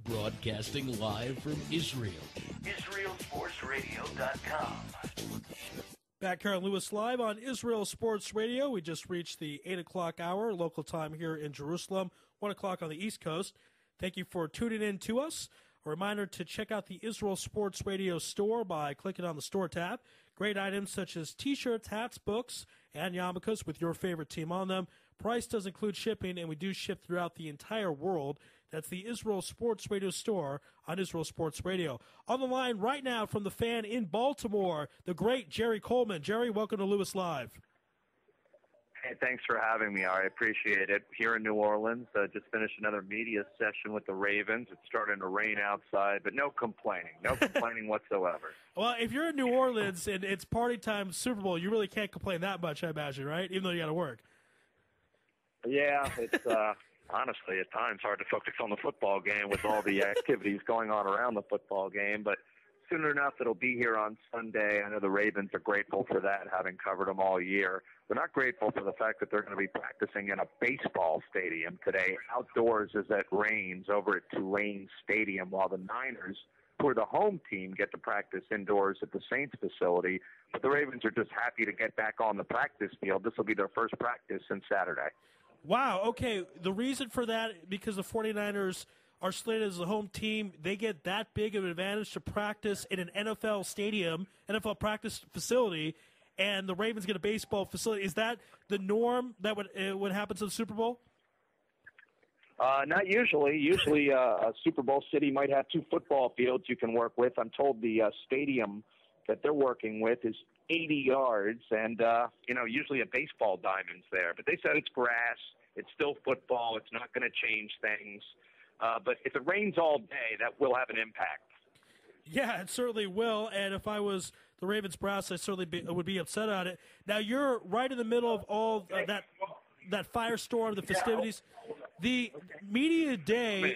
Broadcasting live from Israel. IsraelSportsRadio.com. Back here on Louis Live on Israel Sports Radio. We just reached the 8 o'clock hour, local time here in Jerusalem, 1 o'clock on the East Coast. Thank you for tuning in to us. A reminder to check out the Israel Sports Radio store by clicking on the store tab. Great items such as T-shirts, hats, books, and yarmulkes with your favorite team on them. Price does include shipping, and we do ship throughout the entire world. That's the Israel Sports Radio store on Israel Sports Radio. On the line right now from the fan in Baltimore, the great Jerry Coleman. Jerry, welcome to Louis Live. Hey, thanks for having me. I appreciate it. Here in New Orleans, just finished another media session with the Ravens. It's starting to rain outside, but no complaining. No complaining whatsoever. Well, if you're in New Orleans and it's party time Super Bowl, you really can't complain that much, I imagine, right? Even though you got to work. Yeah, it's honestly at times hard to focus on the football game with all the activities going on around the football game, but soon enough it'll be here on Sunday. I know the Ravens are grateful for that, having covered them all year. They're not grateful for the fact that they're going to be practicing in a baseball stadium today, outdoors as it rains over at Tulane Stadium, while the Niners, who are the home team, get to practice indoors at the Saints facility. But the Ravens are just happy to get back on the practice field. This will be their first practice since Saturday. Wow, okay. The reason for that, because the 49ers are slated as a home team, they get that big of an advantage to practice in an NFL stadium, NFL practice facility, and the Ravens get a baseball facility. Is that the norm that would happen to the Super Bowl? Not usually. Usually a Super Bowl city might have two football fields you can work with. I'm told the stadium that they're working with is 80 yards, and, usually a baseball diamond's there. But they said it's grass. It's still football. It's not going to change things. But if it rains all day, that will have an impact. Yeah, it certainly will. And if I was the Ravens brass, I certainly would be upset on it. Now, you're right in the middle of all that firestorm, the festivities. The media day,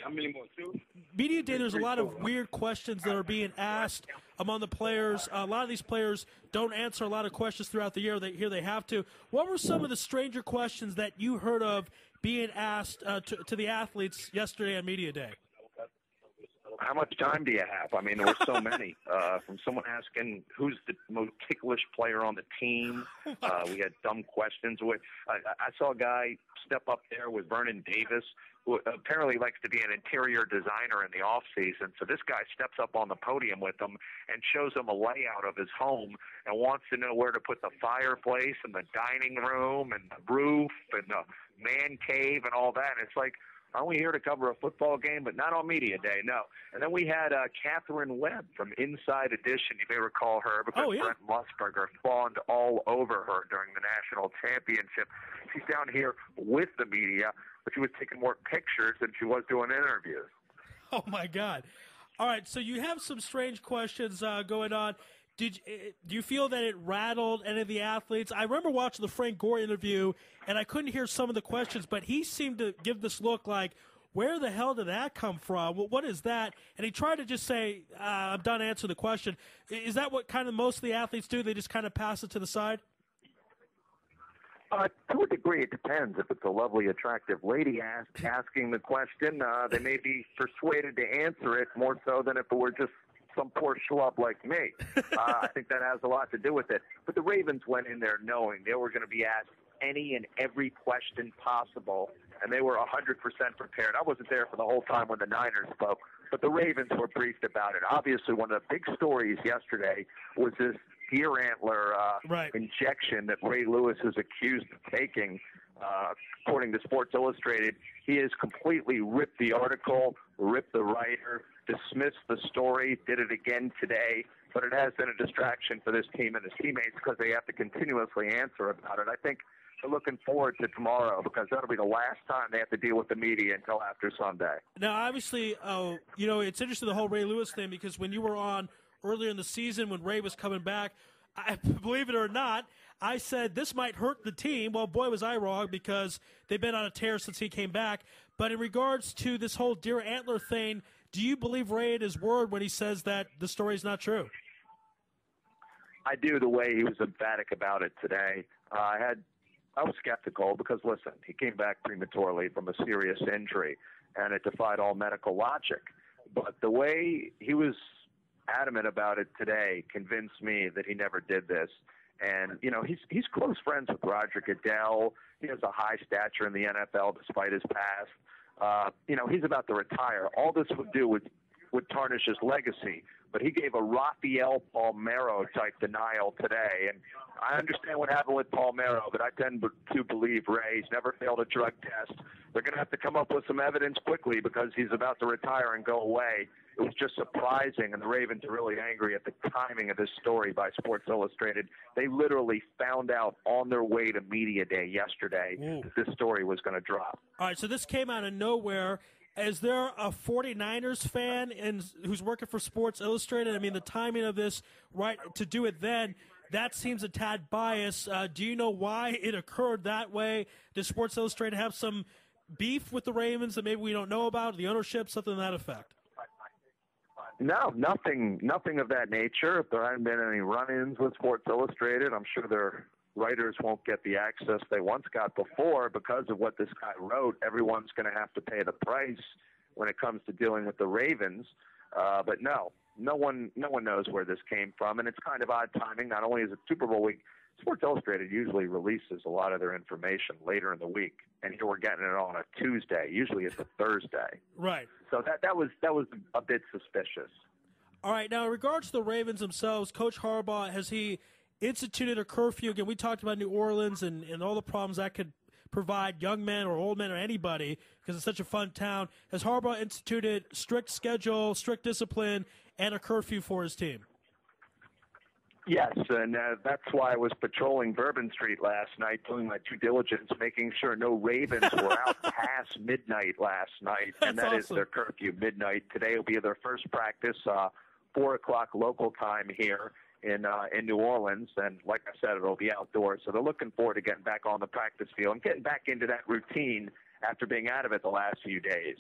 there's a lot of weird questions that are being asked among the players. A lot of these players don't answer a lot of questions throughout the year. They have to. What were some of the stranger questions that you heard of being asked to the athletes yesterday on media day? How much time do you have? I mean, there were so many. From someone asking who's the most ticklish player on the team. We had dumb questions. I saw a guy step up there with Vernon Davis, who apparently likes to be an interior designer in the off season. So this guy steps up on the podium with them and shows them a layout of his home and wants to know where to put the fireplace and the dining room and the roof and the man cave and all that. And it's like, aren't we here to cover a football game, but not on media day? No. And then we had Catherine Webb from Inside Edition. You may recall her because Brent Musburger fawned all over her during the national championship. She's down here with the media, but she was taking more pictures than she was doing interviews. Oh, my God. All right, so you have some strange questions going on. Do you feel that it rattled any of the athletes? I remember watching the Frank Gore interview, and I couldn't hear some of the questions, but he seemed to give this look like, where the hell did that come from? What is that? And he tried to just say, I'm done answering the question. Is that what kind of most of the athletes do? They just kind of pass it to the side? To a degree, it depends. If it's a lovely, attractive lady asking the question, they may be persuaded to answer it more so than if it were just some poor schlub like me. I think that has a lot to do with it. But the Ravens went in there knowing they were going to be asked any and every question possible, and they were 100% prepared. I wasn't there for the whole time when the Niners spoke, but the Ravens were briefed about it. Obviously, one of the big stories yesterday was this deer antler injection that Ray Louis is accused of taking. According to Sports Illustrated, he has completely ripped the article, ripped the writer, dismissed the story, did it again today, but it has been a distraction for this team and his teammates because they have to continuously answer about it. I think they're looking forward to tomorrow because that'll be the last time they have to deal with the media until after Sunday. Now, obviously, it's interesting, the whole Ray Louis thing, because when you were on earlier in the season when Ray was coming back, believe it or not, I said this might hurt the team. Well, boy, was I wrong because they've been on a tear since he came back. But in regards to this whole deer antler thing, do you believe Ray at his word when he says that the story is not true? I do, the way he was emphatic about it today. I was skeptical because, listen, he came back prematurely from a serious injury, and it defied all medical logic. But the way he was adamant about it today convinced me that he never did this. And, you know, he's close friends with Roger Goodell. He has a high stature in the NFL despite his past. You know, he's about to retire. All this would do would tarnish his legacy. But he gave a Rafael Palmeiro-type denial today. And I understand what happened with Palmeiro, but I tend to believe Ray's never failed a drug test. They're going to have to come up with some evidence quickly because he's about to retire and go away. It was just surprising, and the Ravens are really angry at the timing of this story by Sports Illustrated. They literally found out on their way to Media Day yesterday that this story was going to drop. All right, so this came out of nowhere. Is there a 49ers fan who's working for Sports Illustrated? I mean, the timing of this, right, to do it then, that seems a tad biased. Do you know why it occurred that way? Does Sports Illustrated have some beef with the Ravens that maybe we don't know about, the ownership, something to that effect? No, nothing of that nature. There haven't been any run-ins with Sports Illustrated. I'm sure their writers won't get the access they once got before because of what this guy wrote. Everyone's going to have to pay the price when it comes to dealing with the Ravens. But no one knows where this came from, and it's kind of odd timing. Not only is it Super Bowl week, Sports Illustrated usually releases a lot of their information later in the week, and here we're getting it on a Tuesday. Usually it's a Thursday. Right. So that was a bit suspicious. All right. Now, in regards to the Ravens themselves, Coach Harbaugh, has he instituted a curfew? Again, we talked about New Orleans and all the problems that could provide young men or old men or anybody because it's such a fun town. Has Harbaugh instituted strict schedule, strict discipline, and a curfew for his team? Yes, and that's why I was patrolling Bourbon Street last night, doing my due diligence, making sure no Ravens were out past midnight last night. And that is their curfew, midnight. Today will be their first practice, 4 o'clock local time here in New Orleans. And like I said, it'll be outdoors. So they're looking forward to getting back on the practice field and getting back into that routine after being out of it the last few days.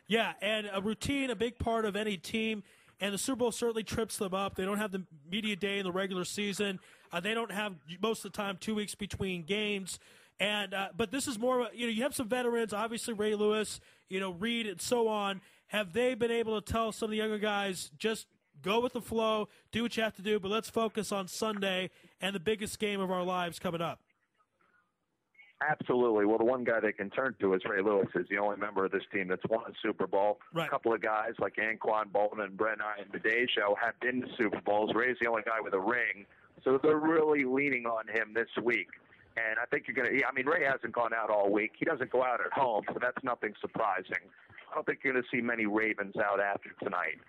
Yeah, and a routine, a big part of any team. And the Super Bowl certainly trips them up. They don't have the media day in the regular season. They don't have, most of the time, 2 weeks between games. And but this is more, you have some veterans, obviously Ray Lewis, Reed, and so on. Have they been able to tell some of the younger guys, just go with the flow, do what you have to do, but let's focus on Sunday and the biggest game of our lives coming up? Absolutely. Well, the one guy they can turn to is Ray Lewis. Is the only member of this team that's won a Super Bowl. Right. A couple of guys like Anquan Bolton and Brent Ayanbadejo have been to Super Bowls. Ray's the only guy with a ring. So they're really leaning on him this week. And I think you're going to – Ray hasn't gone out all week. He doesn't go out at home, so that's nothing surprising. I don't think you're going to see many Ravens out after tonight.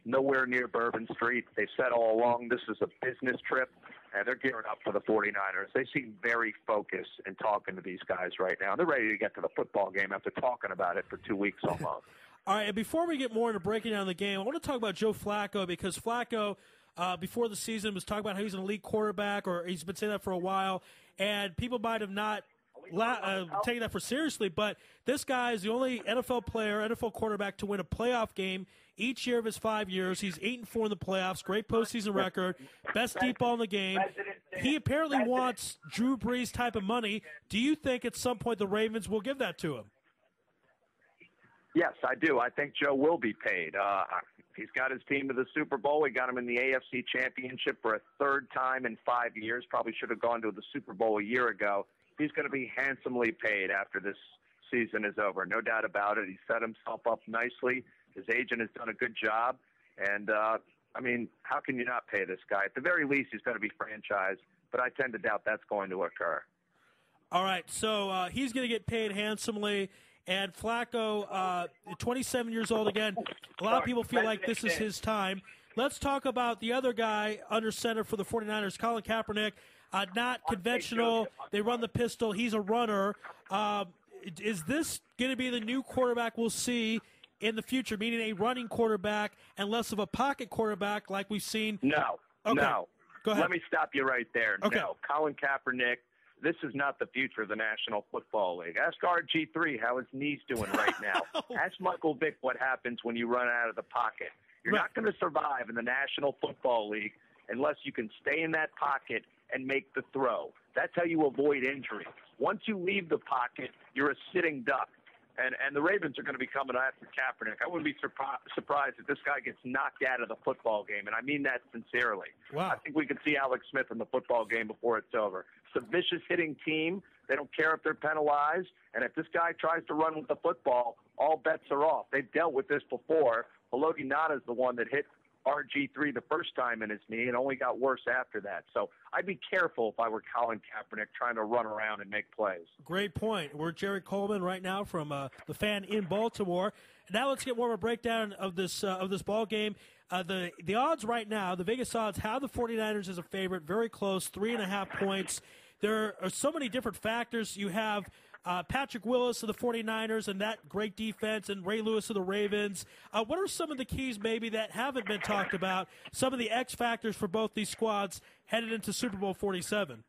Nowhere near Bourbon Street. They said all along this is a business trip, and they're gearing up for the 49ers. They seem very focused in talking to these guys right now. They're ready to get to the football game after talking about it for 2 weeks almost. All right, and before we get more into breaking down the game, I want to talk about Joe Flacco because Flacco, before the season, was talking about how he's an elite quarterback, or he's been saying that for a while, and people might have not taking that for seriously, but this guy is the only NFL player, NFL quarterback to win a playoff game each year of his 5 years. He's 8-4 in the playoffs, great postseason record, best deep ball in the game. He apparently wants Drew Brees type of money. Do you think at some point the Ravens will give that to him? Yes, I do. I think Joe will be paid. He's got his team to the Super Bowl. He got him in the AFC Championship for a third time in 5 years. Probably should have gone to the Super Bowl a year ago. He's going to be handsomely paid after this season is over. No doubt about it. He set himself up nicely. His agent has done a good job. And, how can you not pay this guy? At the very least, he's going to be franchised, but I tend to doubt that's going to occur. All right, so he's going to get paid handsomely. And Flacco, 27 years old again. A lot of people feel like this is his time. Let's talk about the other guy under center for the 49ers, Colin Kaepernick. Not conventional. They run the pistol. He's a runner. Is this going to be the new quarterback we'll see in the future, meaning a running quarterback and less of a pocket quarterback like we've seen? No. Okay. No. Go ahead. Let me stop you right there. Okay. No. Colin Kaepernick, this is not the future of the National Football League. Ask RG3 how his knee's doing right now. Ask Michael Vick what happens when you run out of the pocket. You're not going to survive in the National Football League unless you can stay in that pocket and make the throw. That's how you avoid injury. Once you leave the pocket, you're a sitting duck. And the Ravens are going to be coming after Kaepernick. I wouldn't be surprised if this guy gets knocked out of the football game, and I mean that sincerely. Wow. I think we could see Alex Smith in the football game before it's over. It's a vicious hitting team. They don't care if they're penalized, and if this guy tries to run with the football, all bets are off. They've dealt with this before. Haloti Ngata is the one that hit RG3 the first time in his knee and only got worse after that. So I'd be careful if I were Colin Kaepernick trying to run around and make plays. Great point. We're Jerry Coleman right now from the Fan in Baltimore. Now let's get more of a breakdown of this ball game. The odds right now, the Vegas odds have the 49ers as a favorite, very close, 3.5 points. There are so many different factors. You have Patrick Willis of the 49ers and that great defense, and Ray Lewis of the Ravens. What are some of the keys maybe that haven't been talked about, some of the X factors for both these squads headed into Super Bowl 47?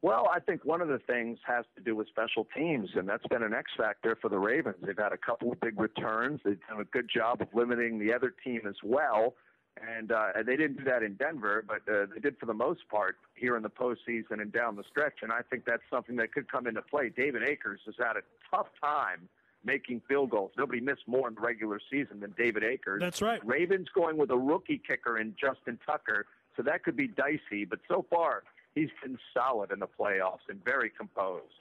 Well, I think one of the things has to do with special teams, and that's been an X factor for the Ravens. They've had a couple of big returns. They've done a good job of limiting the other team as well. And they didn't do that in Denver, but they did for the most part here in the postseason and down the stretch. And I think that's something that could come into play. David Akers has had a tough time making field goals. Nobody missed more in the regular season than David Akers. That's right. Ravens going with a rookie kicker in Justin Tucker, so that could be dicey. But so far, he's been solid in the playoffs and very composed.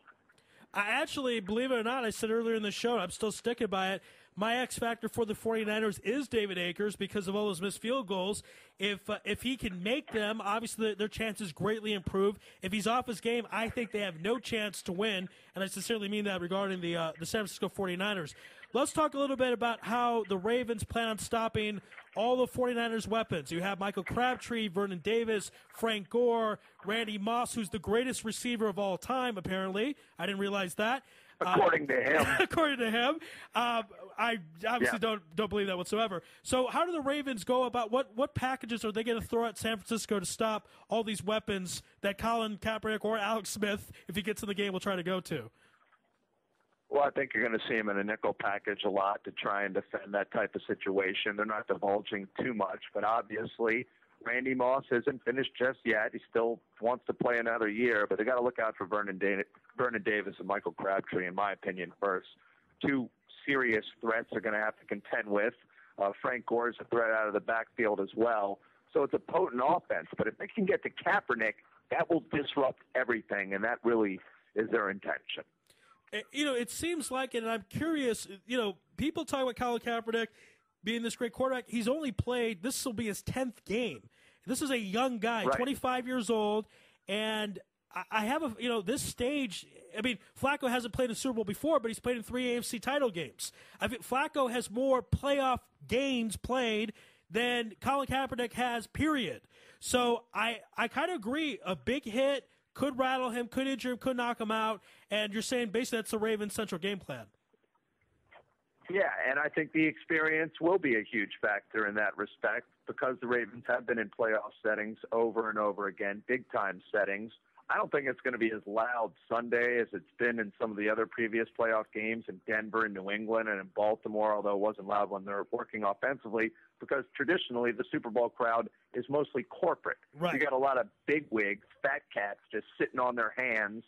I actually, believe it or not, I said earlier in the show, and I'm still sticking by it, my X factor for the 49ers is David Akers because of all those missed field goals. If he can make them, obviously their chances greatly improve. If he's off his game, I think they have no chance to win, and I sincerely mean that regarding the San Francisco 49ers. Let's talk a little bit about how the Ravens plan on stopping all the 49ers' weapons. You have Michael Crabtree, Vernon Davis, Frank Gore, Randy Moss, who's the greatest receiver of all time, apparently. I didn't realize that. According to him. According to him. I obviously don't believe that whatsoever. So how do the Ravens go about what packages are they going to throw at San Francisco to stop all these weapons that Colin Kaepernick or Alex Smith, if he gets in the game, will try to go to? Well, I think you're going to see him in a nickel package a lot to try and defend that type of situation. They're not divulging too much, but obviously Randy Moss isn't finished just yet. He still wants to play another year, but they got to look out for Vernon Davis and Michael Crabtree, in my opinion, first. Two serious threats they're going to have to contend with. Frank Gore is a threat out of the backfield as well. So it's a potent offense, but if they can get to Kaepernick, that will disrupt everything, and that really is their intention. It seems like, and I'm curious, people talk about Colin Kaepernick being this great quarterback. He's only played, this will be his 10th game. This is a young guy, right. 25 years old, and I have this stage, Flacco hasn't played in Super Bowl before, but he's played in 3 AFC title games. I think Flacco has more playoff games played than Colin Kaepernick has, period. So I kind of agree. A big hit could rattle him, could injure him, could knock him out, and you're saying basically that's the Ravens' central game plan. Yeah, and I think the experience will be a huge factor in that respect because the Ravens have been in playoff settings over and over again, big-time settings. I don't think it's going to be as loud Sunday as it's been in some of the other previous playoff games in Denver and New England and in Baltimore, although it wasn't loud when they're working offensively, because traditionally the Super Bowl crowd is mostly corporate. Right. You got a lot of bigwigs, fat cats just sitting on their hands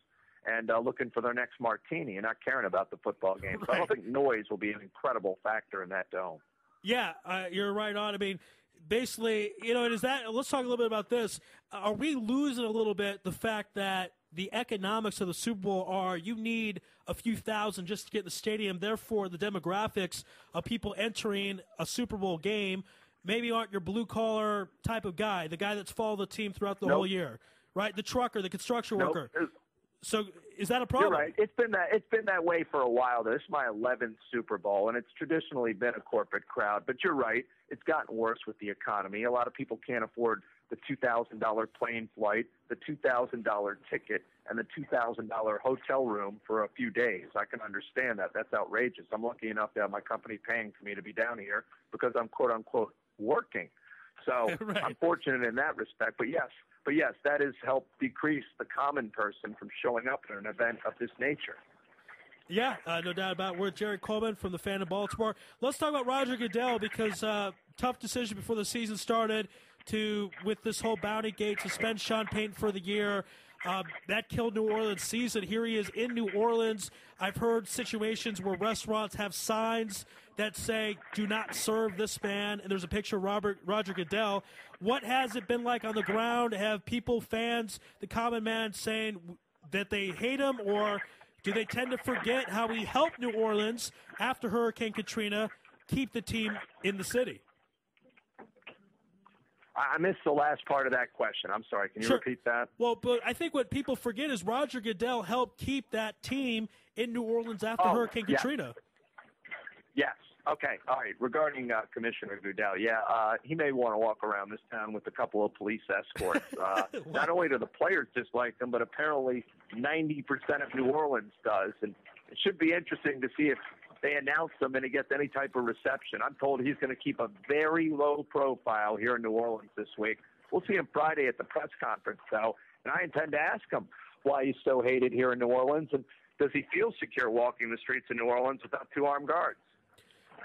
and looking for their next martini and not caring about the football game. So I don't think noise will be an incredible factor in that dome. Yeah, you're right on. Basically, let's talk a little bit about this. Are we losing a little bit the fact that the economics of the Super Bowl are you need a few thousand just to get in the stadium, therefore the demographics of people entering a Super Bowl game maybe aren't your blue-collar type of guy, the guy that's followed the team throughout the whole year, right? The trucker, the construction worker. So is that a problem? You're right. It's been that way for a while. This is my 11th Super Bowl, and it's traditionally been a corporate crowd. But you're right. It's gotten worse with the economy. A lot of people can't afford the $2,000 plane flight, the $2,000 ticket, and the $2,000 hotel room for a few days. I can understand that. That's outrageous. I'm lucky enough to have my company paying for me to be down here because I'm, quote-unquote, working. So right. I'm fortunate in that respect. But yes, that has helped decrease the common person from showing up at an event of this nature. Yeah, no doubt about it. We're Jerry Coleman from the Fan of Baltimore. Let's talk about Roger Goodell because tough decision before the season started with this whole Bounty Gate, suspend Sean Payton for the year. That killed New Orleans' season. Here he is in New Orleans. I've heard situations where restaurants have signs that say, "Do not serve this man," and there's a picture of Roger Goodell. What has it been like on the ground? Have people, fans, the common man saying that they hate him, or do they tend to forget how he helped New Orleans after Hurricane Katrina keep the team in the city? I missed the last part of that question. I'm sorry. Can you repeat that? Well, but I think what people forget is Roger Goodell helped keep that team in New Orleans after Hurricane Katrina. Yes. Okay. All right. Regarding Commissioner Goodell, he may want to walk around this town with a couple of police escorts. Not only do the players dislike him, but apparently 90% of New Orleans does. And it should be interesting to see if they announce him and he gets any type of reception. I'm told he's going to keep a very low profile here in New Orleans this week. We'll see him Friday at the press conference, though, and I intend to ask him why he's so hated here in New Orleans, and does he feel secure walking the streets of New Orleans without two armed guards?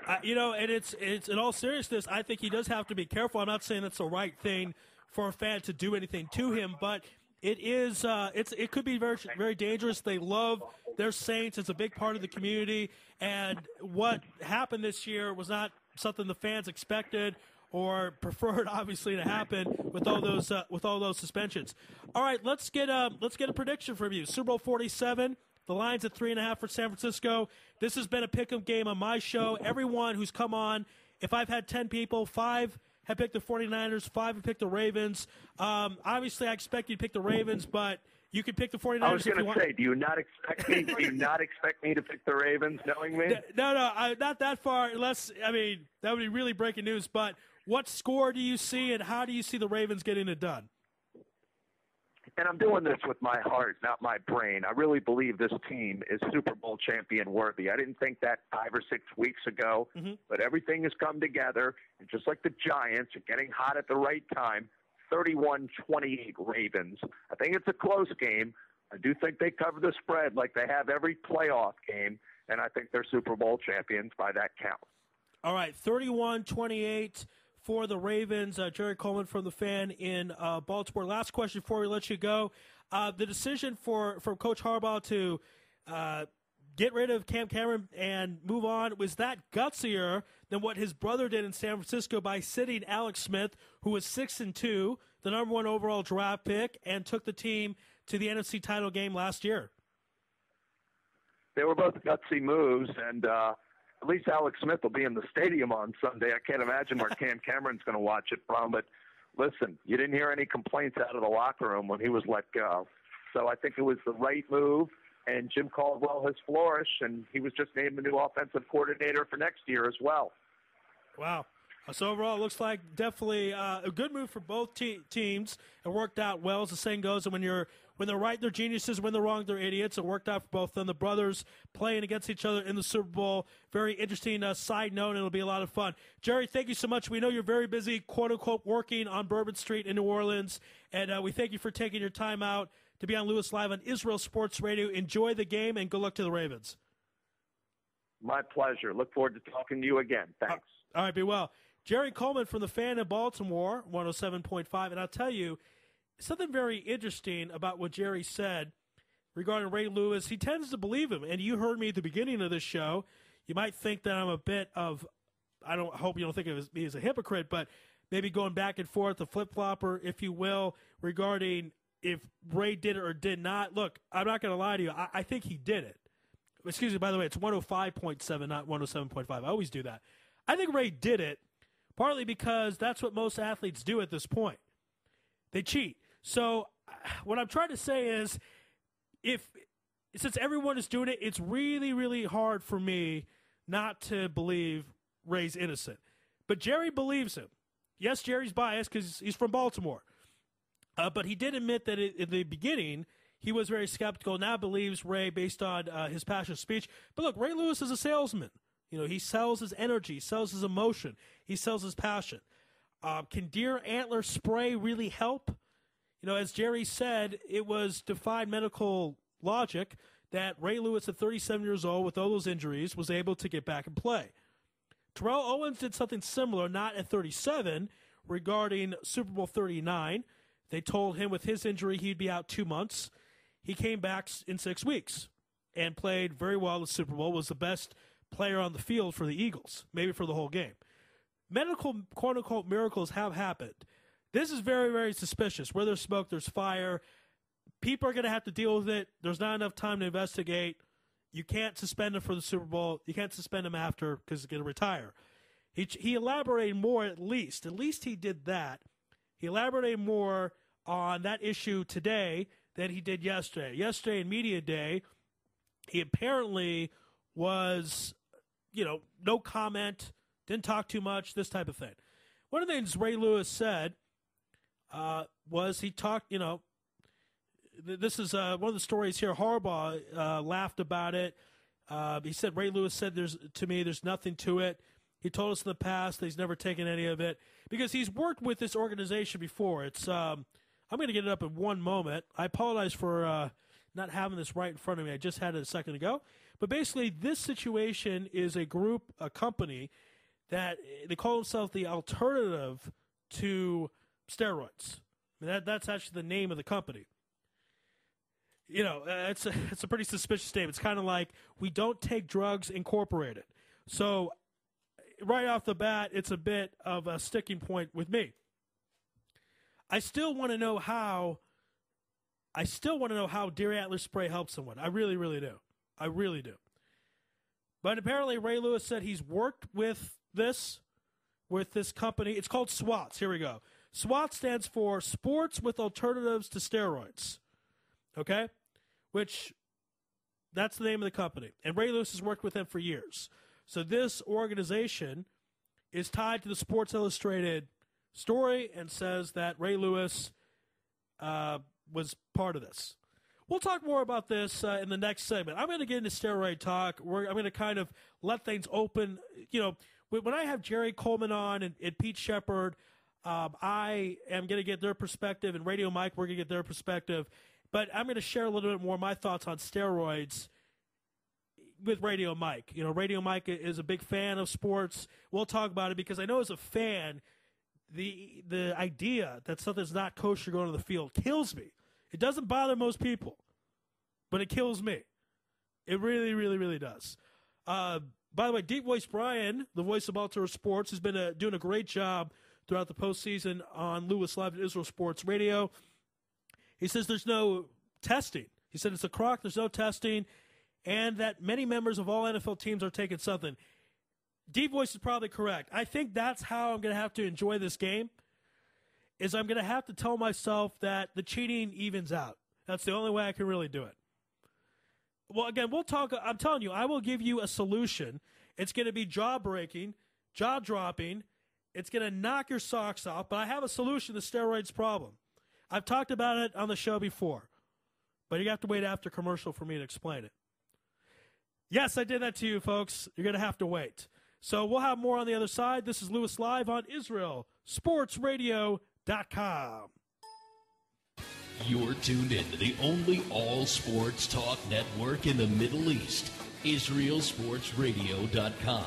And it's in all seriousness, I think he does have to be careful. I'm not saying it's the right thing for a fan to do anything to him, but it is it could be very, very dangerous. They love their Saints. It's a big part of the community, and what happened this year was not something the fans expected or preferred, obviously, to happen with all those suspensions. All right, let's get a prediction from you. Super Bowl 47. The line's at 3.5 for San Francisco. This has been a pick'em game on my show. Everyone who's come on, if I've had 10 people, 5 have picked the 49ers, 5 have picked the Ravens. Obviously, I expect you to pick the Ravens, but you can pick the 49ers. I was going to say, do you not expect me to pick the Ravens, knowing me? No, not that far. Unless, that would be really breaking news. But what score do you see, and how do you see the Ravens getting it done? And I'm doing this with my heart, not my brain. I really believe this team is Super Bowl champion worthy. I didn't think that 5 or 6 weeks ago, but everything has come together. And just like the Giants are getting hot at the right time, 31-28 Ravens. I think it's a close game. I do think they cover the spread like they have every playoff game, and I think they're Super Bowl champions by that count. All right, 31-28. For the Ravens, Jerry Coleman from the Fan in Baltimore. Last question before we let you go. The decision from Coach Harbaugh to get rid of Cam Cameron and move on, was that gutsier than what his brother did in San Francisco by sitting Alex Smith, who was 6-2, the number 1 overall draft pick, and took the team to the NFC title game last year? They were both gutsy moves, and at least Alex Smith will be in the stadium on Sunday. I can't imagine where Cam Cameron's going to watch it from. But listen, you didn't hear any complaints out of the locker room when he was let go. So I think it was the right move, and Jim Caldwell has flourished, and he was just named the new offensive coordinator for next year as well. Wow. So overall, it looks like definitely a good move for both teams. It worked out well, as the saying goes. And when they're right, they're geniuses. When they're wrong, they're idiots. It worked out for both of them. The brothers playing against each other in the Super Bowl. Very interesting side note, and it'll be a lot of fun. Jerry, thank you so much. We know you're very busy, quote-unquote, working on Bourbon Street in New Orleans. And we thank you for taking your time out to be on Louis Live on Israel Sports Radio. Enjoy the game, and good luck to the Ravens. My pleasure. Look forward to talking to you again. Thanks. All right, be well. Jerry Coleman from the Fan in Baltimore, 107.5. And I'll tell you, something very interesting about what Jerry said regarding Ray Lewis. He tends to believe him. And you heard me at the beginning of this show. You might think that I'm a bit of, I hope you don't think of me as a hypocrite, but maybe going back and forth, a flip-flopper, if you will, regarding if Ray did it or did not. Look, I'm not going to lie to you. I think he did it. Excuse me, by the way, it's 105.7, not 107.5. I always do that. I think Ray did it. Partly because that's what most athletes do at this point. They cheat. So what I'm trying to say is since everyone is doing it, it's really, really hard for me not to believe Ray's innocent. But Jerry believes him. Yes, Jerry's biased because he's from Baltimore. But he did admit that in the beginning he was very skeptical, now believes Ray based on his passionate speech. But look, Ray Lewis is a salesman. He sells his energy, sells his emotion, he sells his passion. Can deer antler spray really help? As Jerry said, it was defied medical logic that Ray Lewis at 37 years old with all those injuries was able to get back and play. Terrell Owens did something similar, not at 37, regarding Super Bowl 39. They told him with his injury he'd be out 2 months. he came back in 6 weeks and played very well in the Super Bowl, was the best player on the field for the Eagles, maybe for the whole game. Medical, quote-unquote, miracles have happened. This is very, very suspicious. Where there's smoke, there's fire. People are going to have to deal with it. There's not enough time to investigate. You can't suspend him for the Super Bowl. You can't suspend him after because he's going to retire. He elaborated more at least. At least he did that. He elaborated more on that issue today than he did yesterday. Yesterday in Media Day, he apparently was, no comment, didn't talk too much, this type of thing. One of the things Ray Louis said was he talked, this is one of the stories here. Harbaugh laughed about it. He said, Ray Louis said, there's nothing to it. He told us in the past that he's never taken any of it because he's worked with this organization before. It's I'm going to get it up in one moment. I apologize for not having this right in front of me. I just had it a second ago. But basically, this situation is a company that they call themselves the alternative to steroids. I mean, that's actually the name of the company. It's a pretty suspicious statement. It's kind of like we don't take drugs incorporated. So right off the bat, it's a bit of a sticking point with me. I still want to know how deer antler spray helps someone. I really, really do. I really do. But apparently Ray Louis said he's worked with this company. It's called SWATS. Here we go. SWAT stands for Sports with Alternatives to Steroids. Okay? Which, that's the name of the company. And Ray Louis has worked with them for years. So this organization is tied to the Sports Illustrated story and says that Ray Louis was part of this. We'll talk more about this in the next segment. I'm going to get into steroid talk. I'm going to kind of let things open. When I have Jerry Coleman on and Pete Shepard, I am going to get their perspective, and Radio Mike, we're going to get their perspective. But I'm going to share a little bit more of my thoughts on steroids with Radio Mike. Radio Mike is a big fan of sports. We'll talk about it because I know as a fan, the idea that something's not kosher going to the field kills me. It doesn't bother most people, but it kills me. It really, really, really does. By the way, Deep Voice Brian, the voice of Baltimore Sports, has been doing a great job throughout the postseason on Louis Live at Israel Sports Radio. He says there's no testing. He said it's a crock, there's no testing, and that many members of all NFL teams are taking something. Deep Voice is probably correct. I think that's how I'm going to have to enjoy this game, is I'm going to have to tell myself that the cheating evens out. That's the only way I can really do it. Well, again, we'll talk. I'm telling you, I will give you a solution. It's going to be jaw-breaking, jaw-dropping. It's going to knock your socks off, but I have a solution to the steroids problem. I've talked about it on the show before, but you have to wait after commercial for me to explain it. Yes, I did that to you, folks. You're going to have to wait. So we'll have more on the other side. This is Louis Live on IsraelSportsRadio.com. You're tuned in to the only all-sports talk network in the Middle East, IsraelSportsRadio.com.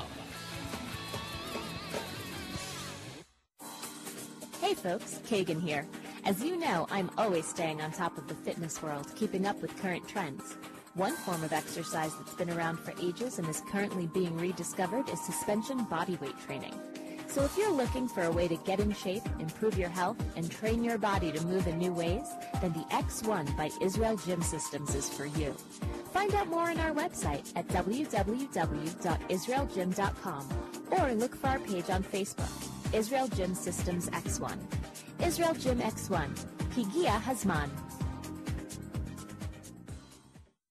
Hey folks, Kagan here. As you know, I'm always staying on top of the fitness world, keeping up with current trends. One form of exercise that's been around for ages and is currently being rediscovered is suspension bodyweight training. So if you're looking for a way to get in shape, improve your health, and train your body to move in new ways, then the X1 by Israel Gym Systems is for you. Find out more on our website at www.israelgym.com or look for our page on Facebook, Israel Gym Systems X1. Israel Gym X1, Higia Hazman.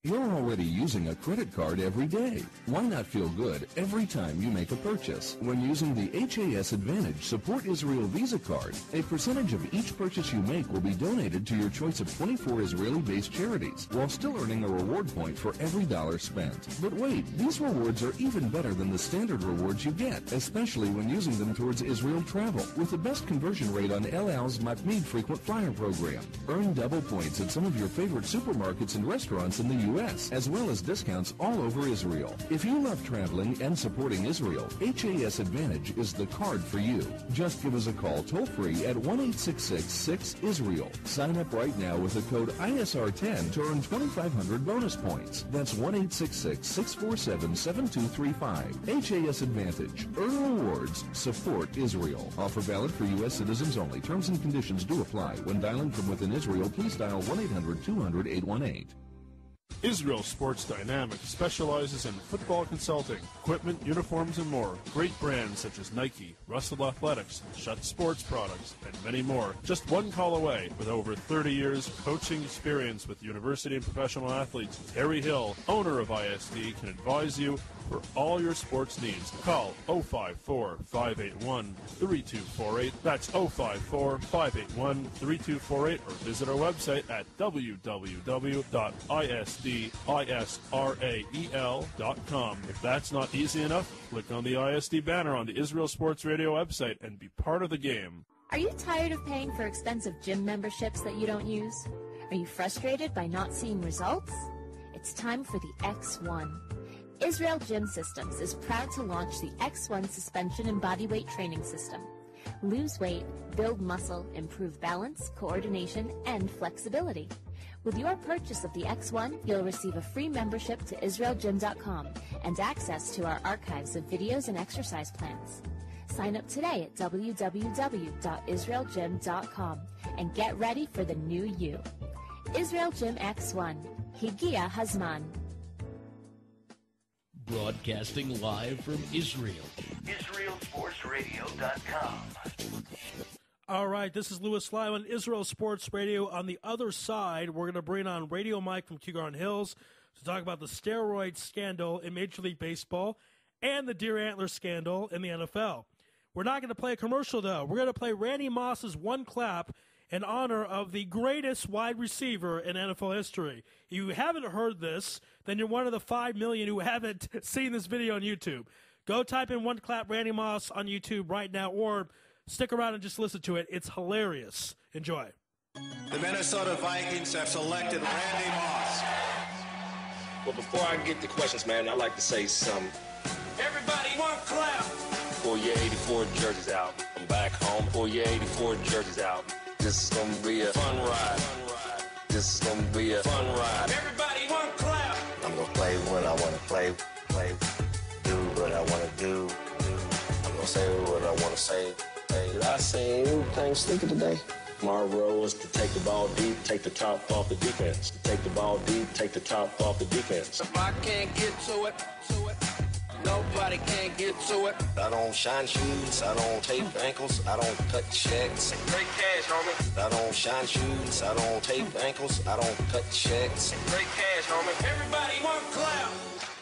You're already using a credit card every day. Why not feel good every time you make a purchase? When using the HAS Advantage Support Israel Visa card, a percentage of each purchase you make will be donated to your choice of 24 Israeli-based charities, while still earning a reward point for every dollar spent. But wait, these rewards are even better than the standard rewards you get, especially when using them towards Israel travel, with the best conversion rate on El Al's Matmeed frequent flyer program. Earn double points at some of your favorite supermarkets and restaurants in the U.S., as well as discounts all over Israel. If you love traveling and supporting Israel, HAS Advantage is the card for you. Just give us a call toll-free at 1-866-6-ISRAEL. Sign up right now with the code ISR10 to earn 2,500 bonus points. That's 1-866-647-7235. HAS Advantage. Earn rewards. Support Israel. Offer valid for U.S. citizens only. Terms and conditions do apply. When dialing from within Israel, please dial 1-800-200-818. Israel Sports Dynamics specializes in football consulting, equipment, uniforms, and more. Great brands such as Nike, Russell Athletics, Schutt Sports Products, and many more. Just one call away. With over 30 years coaching experience with university and professional athletes, Terry Hill, owner of ISD, can advise you for all your sports needs. Call 054-581-3248. That's 054-581-3248, or visit our website at www.isdisrael.com. If that's not easy enough, click on the ISD banner on the Israel Sports Radio website and be part of the game. Are you tired of paying for expensive gym memberships that you don't use? Are you frustrated by not seeing results? It's time for the X1. Israel Gym Systems is proud to launch the X1 suspension and bodyweight training system. Lose weight, build muscle, improve balance, coordination, and flexibility. With your purchase of the X1, you'll receive a free membership to IsraelGym.com and access to our archives of videos and exercise plans. Sign up today at www.israelgym.com and get ready for the new you. Israel Gym X1. Higia Hazman. Broadcasting live from Israel. IsraelSportsRadio.com. All right, this is Louis live on Israel Sports Radio. On the other side, we're going to bring on Radio Mike from Kew Garden Hills to talk about the steroid scandal in Major League Baseball and the deer antler scandal in the NFL. We're not going to play a commercial, though. We're going to play Randy Moss's One Clap in honor of the greatest wide receiver in NFL history. If you haven't heard this, then you're one of the 5 million who haven't seen this video on YouTube. Go type in One Clap Randy Moss on YouTube right now, or stick around and just listen to it. It's hilarious. Enjoy. The Minnesota Vikings have selected Randy Moss. Well, before I get to questions, man, I'd like to say something. Everybody, one clap. Pull your 84 jerseys out. I'm back home. Pull your 84 jerseys out. This is going to be a fun ride. This is going to be a fun ride. Everybody, one clap. I'm going to play when I want to play, do what I want to do. I'm going to say what I want to say. Did I say anything stupid today? My role was to take the ball deep, take the top off the defense. Take the ball deep, take the top off the defense. If I can't get to it, nobody can get to it. I don't shine shoes, I don't tape ankles, I don't cut checks. Great cash, homie. I don't shine shoes, I don't tape ankles, I don't cut checks. Great cash, homie. Everybody, one clap.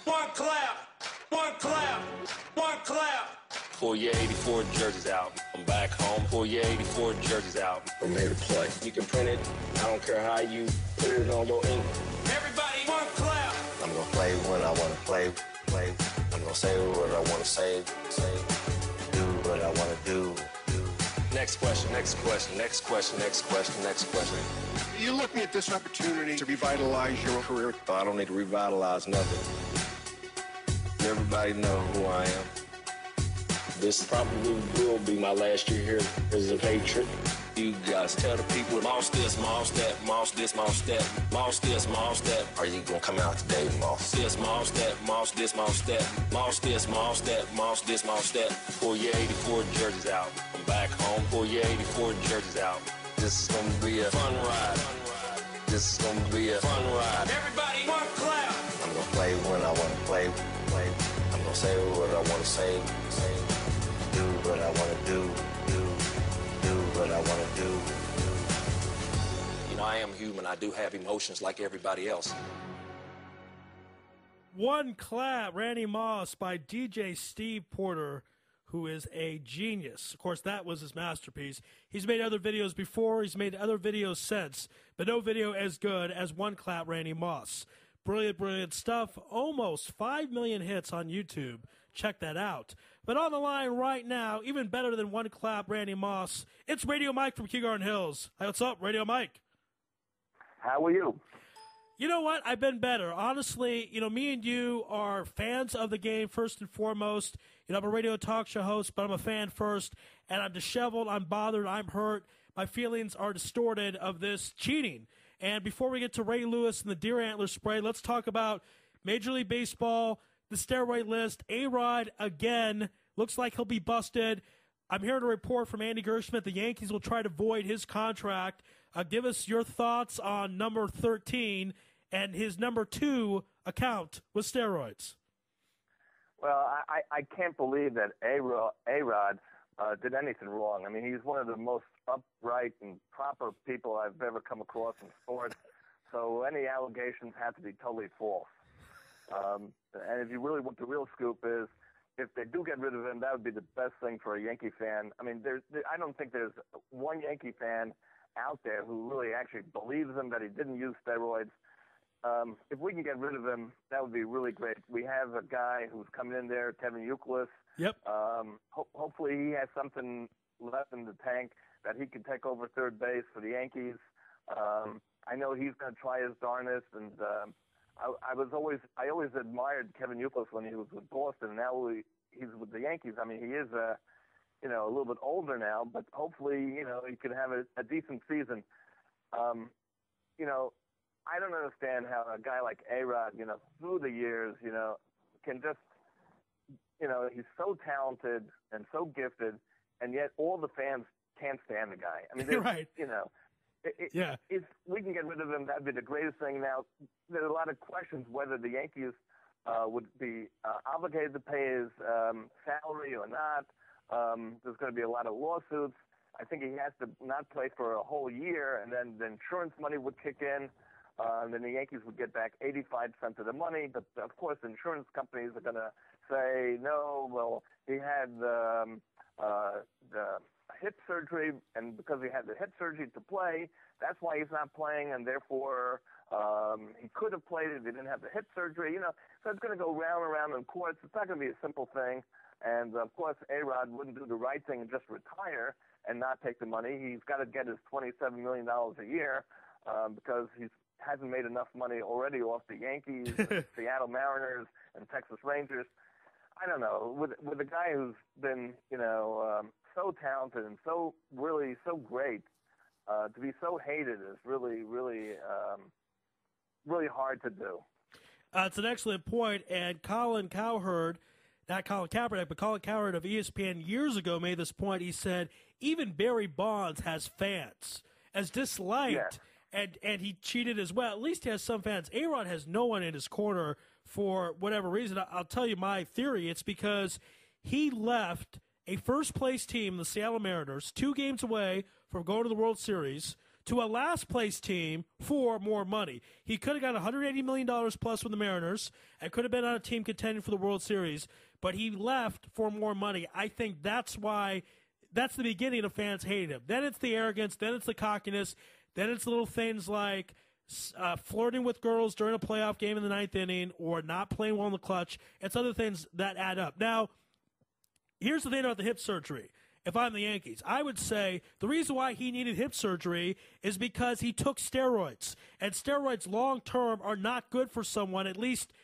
One clap. One clap. One clap. Pull your 84 jerseys out. I'm back home. Pull your 84 jerseys out. I'm here to play. You can print it. I don't care how you put it on your ink. Everybody, one clap. I'm going to play when I want to play. I'm going to say what I want to say, do what I want to do. Next question, next question, next question, next question, next question. You're looking at this opportunity to revitalize your career. I don't need to revitalize nothing. Everybody know who I am. This probably will be my last year here as a Patriot. You guys tell the people, Moss this, Moss that, Moss this, Moss that, Moss this, Moss that. Are you going to come out today, Moss? This, Moss that, Moss this, Moss that, Moss this, Moss that, Moss this, Moss that. Pull your 84 jerseys out. I'm back home. Pull your 84 jerseys out. This is going to be a fun ride. This is going to be a fun ride. Everybody, one clap. I'm going to play when I want to play. I'm going to say what I want to say, do what I want to do what I want to do. You know, I am human. I do have emotions like everybody else. One Clap, Randy Moss by DJ Steve Porter, who is a genius. Of course, that was his masterpiece. He's made other videos before. He's made other videos since, but no video as good as One Clap, Randy Moss. Brilliant, brilliant stuff. Almost 5 million hits on YouTube. Check that out. But on the line right now, even better than One Clap, Randy Moss, it's Radio Mike from Kew Garden Hills. Hey, what's up, Radio Mike? How are you? You know what? I've been better. Honestly, me and you are fans of the game first and foremost. I'm a radio talk show host, but I'm a fan first, and I'm disheveled, I'm bothered, I'm hurt. My feelings are distorted of this cheating. And before we get to Ray Lewis and the deer antler spray, let's talk about Major League Baseball, the steroid list. A-Rod, again, looks like he'll be busted. I'm hearing a report from Andy Gershman. The Yankees will try to void his contract. Give us your thoughts on number 13 and his number 2 account with steroids. Well, I can't believe that A-Rod did anything wrong. I mean, he's one of the most upright and proper people I've ever come across in sports. So any allegations have to be totally false. And if you really want the real scoop is, if they do get rid of him, that would be the best thing for a Yankee fan. I mean, I don't think there's one Yankee fan out there who really actually believes him that he didn't use steroids. If we can get rid of him, that would be really great. We have a guy who's coming in there, Kevin Youkilis. Yep. Hopefully he has something left in the tank that he can take over third base for the Yankees. I know he's going to try his darnest, and I always admired Kevin Youkilis when he was with Boston. And now he's with the Yankees. I mean, he is a little bit older now, but hopefully he can have a decent season. I don't understand how a guy like A-Rod, through the years, can just, he's so talented and so gifted, and yet all the fans can't stand the guy. I mean, right. If we can get rid of him, that'd be the greatest thing. Now, there are a lot of questions whether the Yankees would be obligated to pay his salary or not. There's going to be a lot of lawsuits. I think he has to not play for a whole year, and then the insurance money would kick in. And then the Yankees would get back 85% of the money. But, of course, the insurance companies are going to say, no, well, he had the hip surgery, and because he had the hip surgery to play, that's why he's not playing, and therefore he could have played if he didn't have the hip surgery. So it's going to go round and round in courts. It's not going to be a simple thing. And, of course, A-Rod wouldn't do the right thing and just retire and not take the money. He's got to get his $27 million a year because he hasn't made enough money already off the Yankees, Seattle Mariners, and Texas Rangers. I don't know. With a guy who's been, so talented and so great, to be so hated is really, really, really hard to do. It's an excellent point, and Colin Cowherd, not Colin Kaepernick, but Colin Cowherd of ESPN years ago made this point. He said, even Barry Bonds has fans, as disliked, and he cheated as well. At least he has some fans. A-Rod has no one in his corner for whatever reason. I'll tell you my theory. It's because he left a first-place team, the Seattle Mariners, 2 games away from going to the World Series, to a last-place team for more money. He could have got $180 million plus with the Mariners and could have been on a team contending for the World Series, but he left for more money. I think that's why that's the beginning of fans hating him. Then it's the arrogance. Then it's the cockiness. Then it's little things like flirting with girls during a playoff game in the 9th inning or not playing well in the clutch. It's other things that add up. Now, here's the thing about the hip surgery. If I'm the Yankees, I would say the reason why he needed hip surgery is because he took steroids. And steroids long-term are not good for someone, at least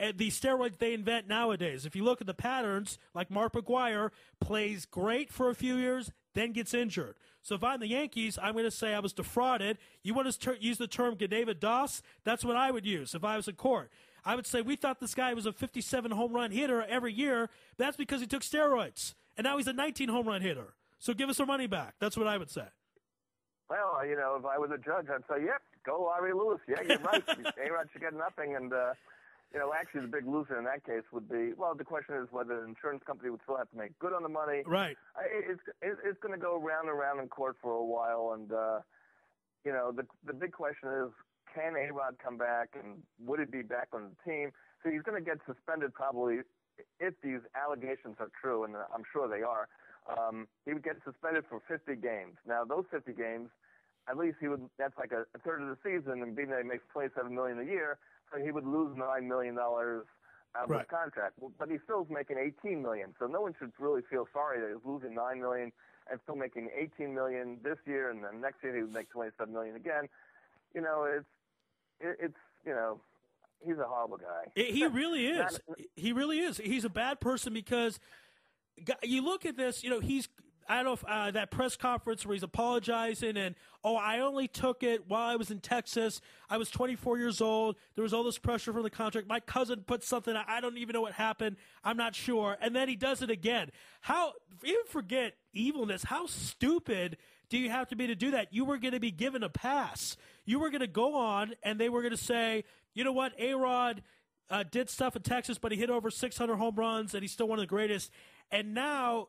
the steroids they invent nowadays. If you look at the patterns, like Mark McGwire plays great for a few years, then gets injured. So if I'm the Yankees, I'm going to say I was defrauded. You want to use the term David Doss? That's what I would use if I was in court. I would say we thought this guy was a 57 home run hitter every year. That's because he took steroids. And now he's a 19 home run hitter. So give us our money back. That's what I would say. Well, if I was a judge, I'd say, yep, go Ari Louis. Yeah, you're right. A-Rod should get nothing. And, actually the big loser in that case would be, well, the question is whether the insurance company would still have to make good on the money. Right. It's going to go round and round in court for a while. And, the big question is, can A-Rod come back, and would he be back on the team? So he's going to get suspended probably if these allegations are true, and I'm sure they are. He would get suspended for 50 games. Now, those 50 games, at least that's like a third of the season, and being that he makes $27 million a year, so he would lose $9 million out of his contract. But he still is making $18 million, so no one should really feel sorry that he's losing $9 million and still making $18 million this year, and then next year he would make $27 million again. he's a horrible guy. He really is. He really is. He's a bad person because you look at this, I don't know if that press conference where he's apologizing and, I only took it while I was in Texas. I was 24 years old. There was all this pressure from the contract. My cousin put something, I don't even know what happened. I'm not sure. And then he does it again. Even forget evilness, how stupid do you have to be to do that? You were going to be given a pass. You were going to go on and they were going to say, you know what, A-Rod did stuff in Texas, but he hit over 600 home runs and he's still one of the greatest. And now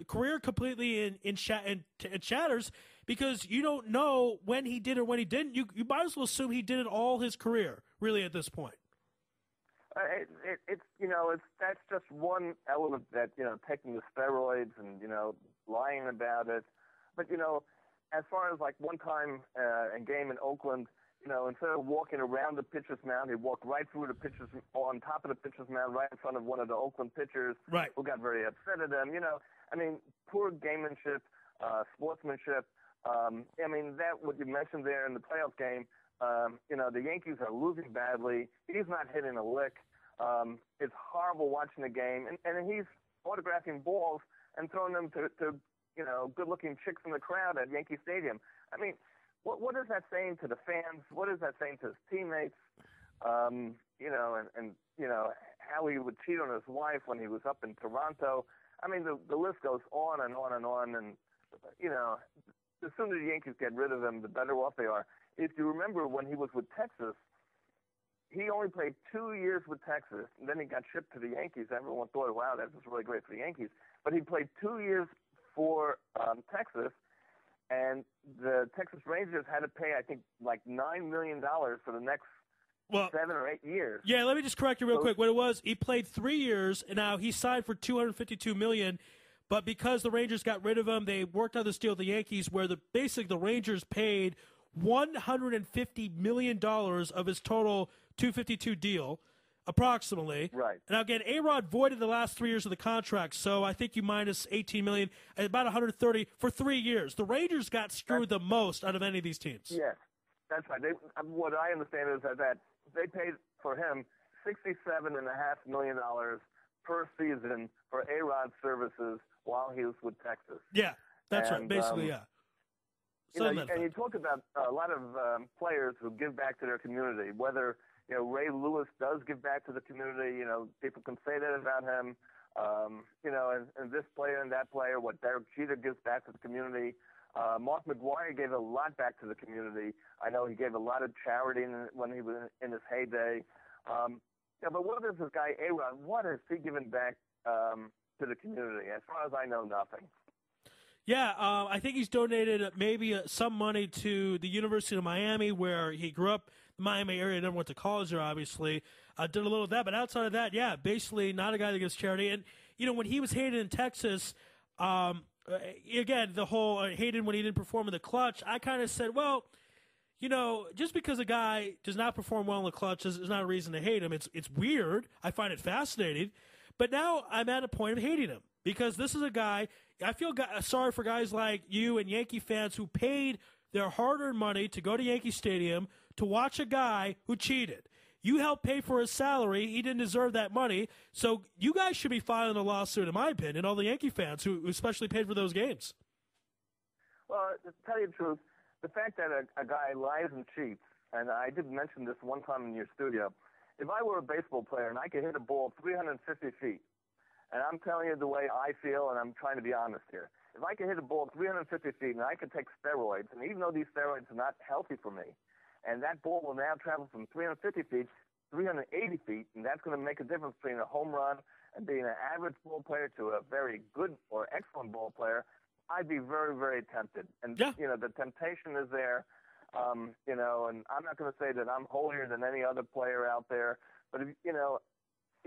career completely in shatters because you don't know when he did or when he didn't. You might as well assume he did it all his career, really, at this point. That's just one element that, taking the steroids and, lying about it. But, as far as like one time a game in Oakland, instead of walking around the pitcher's mound, he walked right through the pitcher's, on top of the pitcher's mound, right in front of one of the Oakland pitchers, right, who got very upset at him. Poor gamemanship, sportsmanship. That what you mentioned there in the playoff game. The Yankees are losing badly. He's not hitting a lick. It's horrible watching the game, and he's autographing balls and throwing them to good-looking chicks in the crowd at Yankee Stadium. What is that saying to the fans? What is that saying to his teammates? And how he would cheat on his wife when he was up in Toronto. The list goes on and on and on. And, the sooner the Yankees get rid of him, the better off they are. If you remember when he was with Texas, he only played 2 years with Texas, and then he got shipped to the Yankees. Everyone thought, wow, this is really great for the Yankees. But he played 2 years for Texas, and the Texas Rangers had to pay, I think, like $9 million for the next 7 or 8 years. Yeah, let me just correct you real quick. What it was, he played 3 years, and now he signed for $252 million. But because the Rangers got rid of him, they worked out this deal with the Yankees where the Rangers paid $150 million of his total $252 deal, approximately. Right. Now, again, A-Rod voided the last 3 years of the contract, so I think you minus $18 million, about $130 for 3 years. The Rangers got screwed the most out of any of these teams. Yes, that's right. What I understand is that they paid for him $67.5 million per season for A-Rod's services while he was with Texas. Yeah, that's right. Basically, yeah. And you talk about a lot of players who give back to their community, whether Ray Lewis does give back to the community. People can say that about him. And this player and that player, what Derek Jeter gives back to the community. Mark McGwire gave a lot back to the community. I know he gave a lot of charity when he was in his heyday. But what is this guy, A-Rod? What has he given back to the community? As far as I know, nothing. Yeah, I think he's donated maybe some money to the University of Miami, where he grew up, the Miami area, never went to college there, obviously. Did a little of that, but outside of that, yeah, basically not a guy that gives charity. And, when he was hated in Texas, again, the whole hated when he didn't perform in the clutch, I kind of said, well, just because a guy does not perform well in the clutch is not a reason to hate him. It's weird. I find it fascinating. But now I'm at a point of hating him because this is a guy – I feel sorry for guys like you and Yankee fans who paid their hard-earned money to go to Yankee Stadium to watch a guy who cheated. You helped pay for his salary. He didn't deserve that money. So you guys should be filing a lawsuit, in my opinion, all the Yankee fans who especially paid for those games. Well, to tell you the truth, the fact that a guy lies and cheats, and I did mention this one time in your studio, if I were a baseball player and I could hit a ball 350 feet, and I'm telling you the way I feel, and I'm trying to be honest here. If I could hit a ball 350 feet and I could take steroids, and even though these steroids are not healthy for me, and that ball will now travel from 350 feet, 380 feet, and that's going to make a difference between a home run and being an average ball player to a very good or excellent ball player, I'd be very, very tempted. And, the temptation is there, and I'm not going to say that I'm holier than any other player out there, but,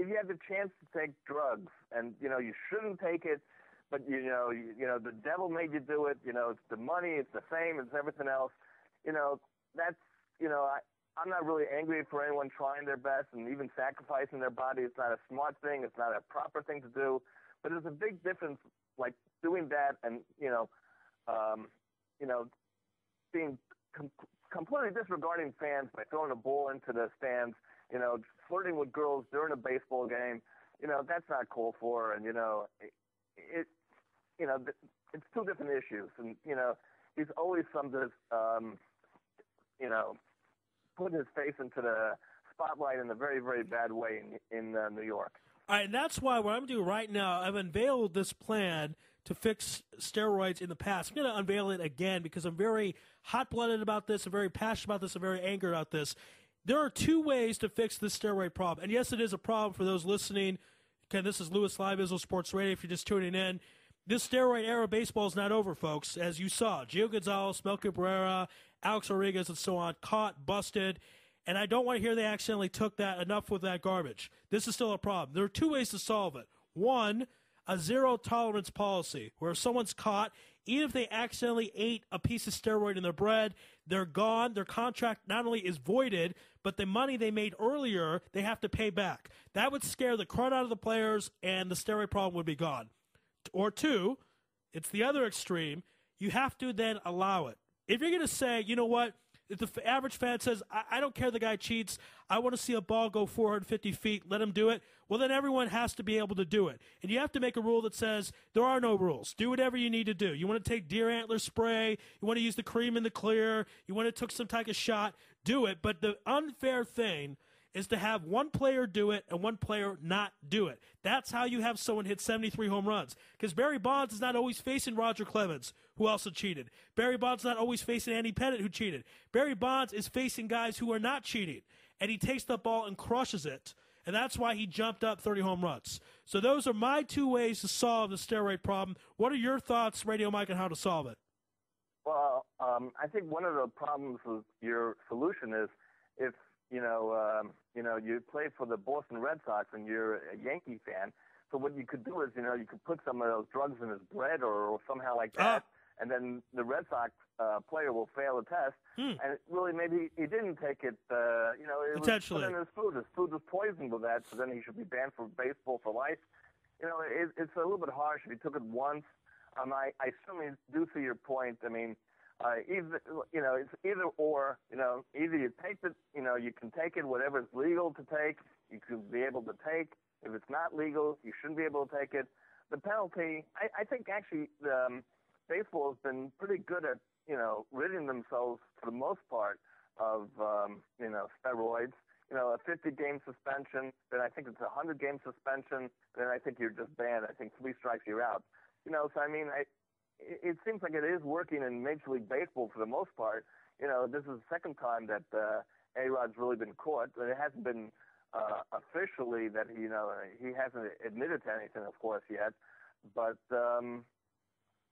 if you have the chance to take drugs and, you shouldn't take it, but, the devil made you do it, it's the money, it's the fame, it's everything else, that's, I'm not really angry for anyone trying their best and even sacrificing their body. It's not a smart thing. It's not a proper thing to do. But there's a big difference, like doing that and, being completely disregarding fans by throwing a ball into the stands, flirting with girls during a baseball game, that's not called for. And, it's two different issues. And, he's always put his face into the spotlight in a very, very bad way in New York. All right, and that's why what I'm doing right now, I've unveiled this plan to fix steroids in the past. I'm going to unveil it again because I'm very hot-blooded about this. I'm very passionate about this. I'm very angry about this. There are two ways to fix this steroid problem. And, yes, it is a problem for those listening. Okay, this is Louis Live, Israel Sports Radio, if you're just tuning in. This steroid era of baseball is not over, folks. As you saw, Gio Gonzalez, Mel Cabrera, Alex Rodriguez, and so on, caught, busted. And I don't want to hear they accidentally took that, enough with that garbage. This is still a problem. There are two ways to solve it. One, a zero-tolerance policy, where if someone's caught, even if they accidentally ate a piece of steroid in their bread, they're gone. Their contract not only is voided, but the money they made earlier, they have to pay back. That would scare the crud out of the players, and the steroid problem would be gone. Or two, it's the other extreme. You have to then allow it. If you're going to say, you know what, if the average fan says, I don't care the guy cheats, I want to see a ball go 450 feet, let him do it, well, then everyone has to be able to do it. And you have to make a rule that says there are no rules. Do whatever you need to do. You want to take deer antler spray, you want to use the cream in the clear, you want to take some type of shot, do it. But the unfair thing is to have one player do it and one player not do it. That's how you have someone hit 73 home runs. Because Barry Bonds is not always facing Roger Clemens, who also cheated. Barry Bonds is not always facing Andy Pettitte, who cheated. Barry Bonds is facing guys who are not cheating. And he takes the ball and crushes it. And that's why he jumped up 30 home runs. So those are my two ways to solve the steroid problem. What are your thoughts, Radio Mike, on how to solve it? Well, I think one of the problems with your solution is if you play for the Boston Red Sox and you're a Yankee fan. So what you could do is, you could put some of those drugs in his bread or somehow like that, and then the Red Sox player will fail the test. And really, maybe he didn't take it. It was put in his food. His food was poisoned with that, so then he should be banned from baseball for life. It's a little bit harsh if he took it once. I certainly do see your point. I mean, it's either or. Either you take the, you can take it, whatever is legal to take, you could be able to take. If it's not legal, you shouldn't be able to take it. The penalty, I think actually baseball has been pretty good at, ridding themselves for the most part of, steroids. A 50-game suspension, then I think it's a 100-game suspension, then I think you're just banned. I think 3 strikes, you're out. So I mean, it seems like it is working in Major League Baseball for the most part. This is the second time that A-Rod's really been caught. It hasn't been officially that he hasn't admitted to anything, of course, yet. But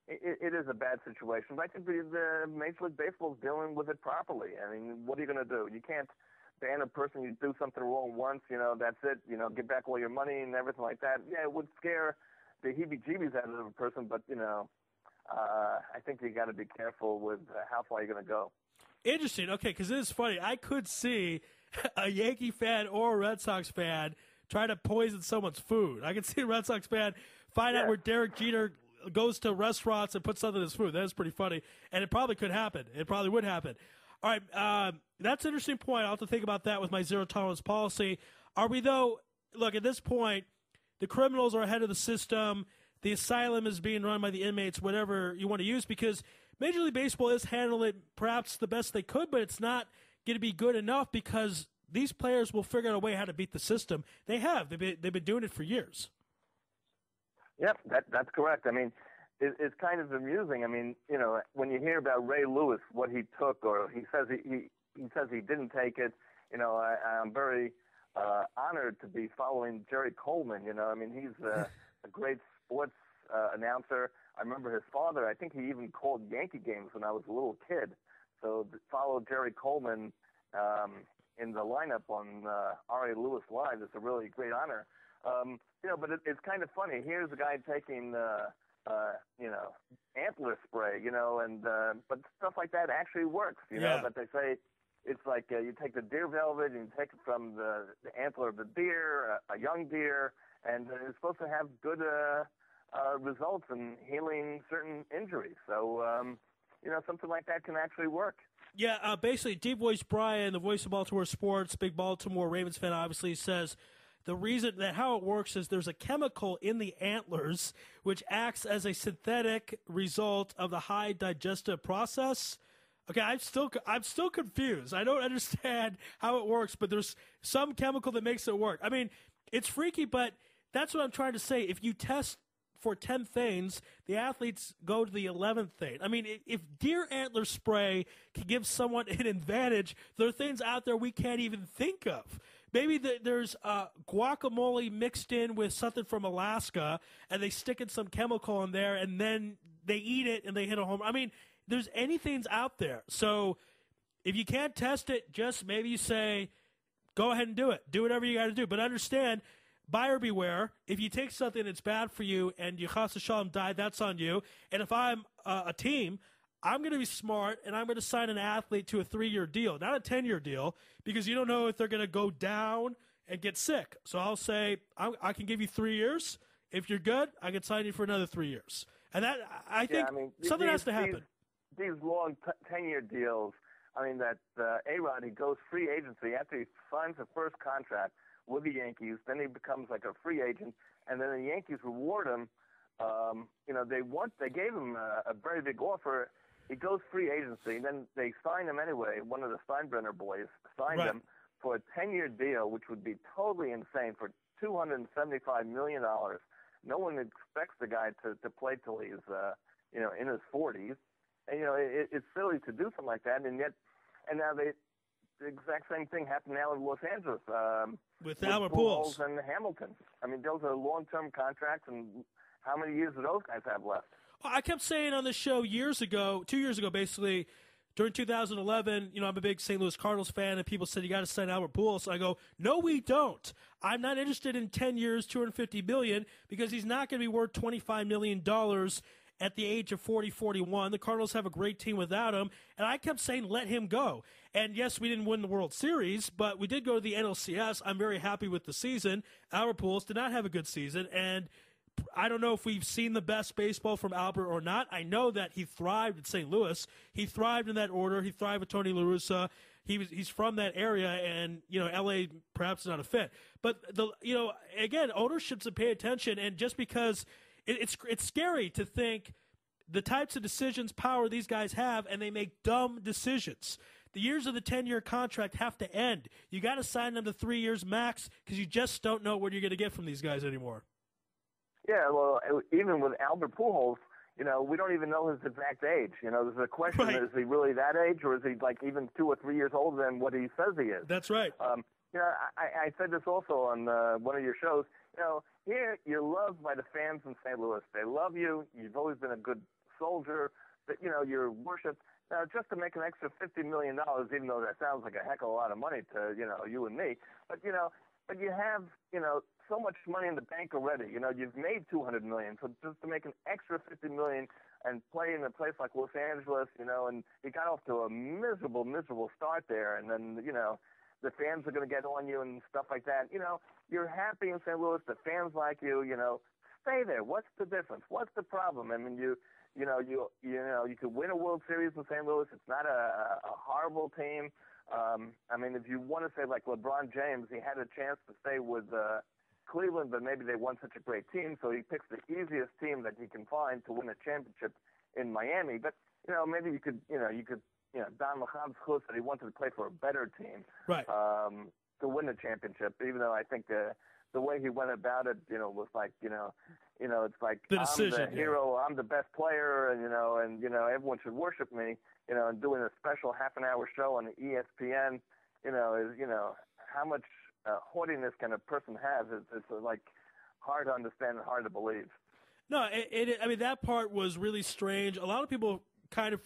it is a bad situation. But I think the Major League Baseball is dealing with it properly. I mean, what are you going to do? You can't ban a person. You do something wrong once, that's it. Get back all your money and everything like that. Yeah, it would scare the heebie-jeebies out of a person, but, I think you got to be careful with how far you're going to go. Interesting. Okay, because it is funny. I could see a Yankee fan or a Red Sox fan try to poison someone's food. I could see a Red Sox fan find out where Derek Jeter goes to restaurants and puts something in his food. That is pretty funny, and it probably could happen. It probably would happen. All right, that's an interesting point. I'll have to think about that with my zero-tolerance policy. Are we, though, look, at this point, the criminals are ahead of the system. The asylum is being run by the inmates, whatever you want to use, because Major League Baseball is handling it perhaps the best they could, but it's not going to be good enough because these players will figure out a way how to beat the system. They have. They've been doing it for years. Yep, that's correct. I mean, it's kind of amusing. I mean, when you hear about Ray Lewis, what he took, or he says he didn't take it, I'm very honored to be following Jerry Coleman. I mean, he's a great sports announcer. I remember his father, I think he even called Yankee games when I was a little kid. So follow Jerry Coleman in the lineup on Ari Louis Live is a really great honor. But it's kind of funny. Here's a guy taking, antler spray, but stuff like that actually works, but they say it's like you take the deer velvet and you take it from the antler of the deer, a young deer, and it's supposed to have good results in healing certain injuries. So, something like that can actually work. Yeah, basically, Deep Voice Brian, the voice of Baltimore sports, big Baltimore Ravens fan, obviously says the reason that how it works is there's a chemical in the antlers which acts as a synthetic result of the high digestive process. Okay, I'm still confused. I don't understand how it works, but there's some chemical that makes it work. I mean, it's freaky, but that's what I'm trying to say. If you test for 10 things, the athletes go to the 11th thing. I mean, if deer antler spray can give someone an advantage, there are things out there we can't even think of. Maybe there's guacamole mixed in with something from Alaska, and they stick in some chemical in there, and then they eat it, and they hit a home. I mean, there's anything's out there. So if you can't test it, just maybe you say, go ahead and do it. Do whatever you got to do. But understand, buyer beware. If you take something that's bad for you and you chas v'shalom die, that's on you. And if I'm a team, I'm going to be smart, and I'm going to sign an athlete to a 3-year deal, not a 10-year deal, because you don't know if they're going to go down and get sick. So I'll say, I can give you 3 years. If you're good, I can sign you for another 3 years. And that, I think something has to happen. These long 10-year deals, that A-Rod, he goes free agency after he signs the first contract with the Yankees, then he becomes like a free agent, and then the Yankees reward him. They gave him a very big offer. He goes free agency, and then they sign him anyway. One of the Steinbrenner boys signed him for a 10-year deal, which would be totally insane, for $275 million. No one expects the guy to play till he's in his 40s. And it's silly to do something like that, and now the exact same thing happened now in Los Angeles with Albert Pujols and Hamilton. Those are long-term contracts, and how many years do those guys have left? I kept saying on the show 2 years ago, basically, during 2011, I'm a big St. Louis Cardinals fan, and people said, you got to sign Albert Pujols. So I go, no, we don't. I'm not interested in 10 years, $250 million, because he's not going to be worth $25 million at the age of 40, 41. The Cardinals have a great team without him, and I kept saying, let him go. And yes, we didn't win the World Series, but we did go to the NLCS. I'm very happy with the season. Albert Pujols did not have a good season, and I don't know if we've seen the best baseball from Albert or not. I know that he thrived at St. Louis. He thrived in that order. He thrived with Tony La Russa. He's from that area, and L.A. perhaps not a fit. But again, ownership should pay attention, and just because it's scary to think the types of decisions power these guys have, and they make dumb decisions. The years of the 10-year contract have to end. You got to sign them to 3 years max, because you just don't know what you're going to get from these guys anymore. Yeah, well, even with Albert Pujols, we don't even know his exact age. There's a question, is he really that age, or is he like even 2 or 3 years older than what he says he is? That's right. I said this also on one of your shows. Here you're loved by the fans in St. Louis. They love you. You've always been a good soldier. But, you're worshipped. Now, just to make an extra $50 million, even though that sounds like a heck of a lot of money to, you and me, but you have, so much money in the bank already. You've made $200 million. So just to make an extra $50 million and play in a place like Los Angeles, and he got off to a miserable start there. And then, the fans are going to get on you and stuff like that. You're happy in St. Louis. The fans like you. Stay there. What's the difference? What's the problem? You could win a World Series in St. Louis. It's not a horrible team. If you want to say like LeBron James, he had a chance to stay with Cleveland, but maybe they won such a great team, so he picks the easiest team that he can find to win a championship in Miami. But maybe you could Don LeChamp said he wanted to play for a better team, right, to win the championship. Even though I think the way he went about it, was like it's like the decision, I'm the hero, I'm the best player, and everyone should worship me, and doing a special half-an-hour show on ESPN, is how much haughtiness can a person have? It's like hard to understand and hard to believe. No, that part was really strange. A lot of people kind of,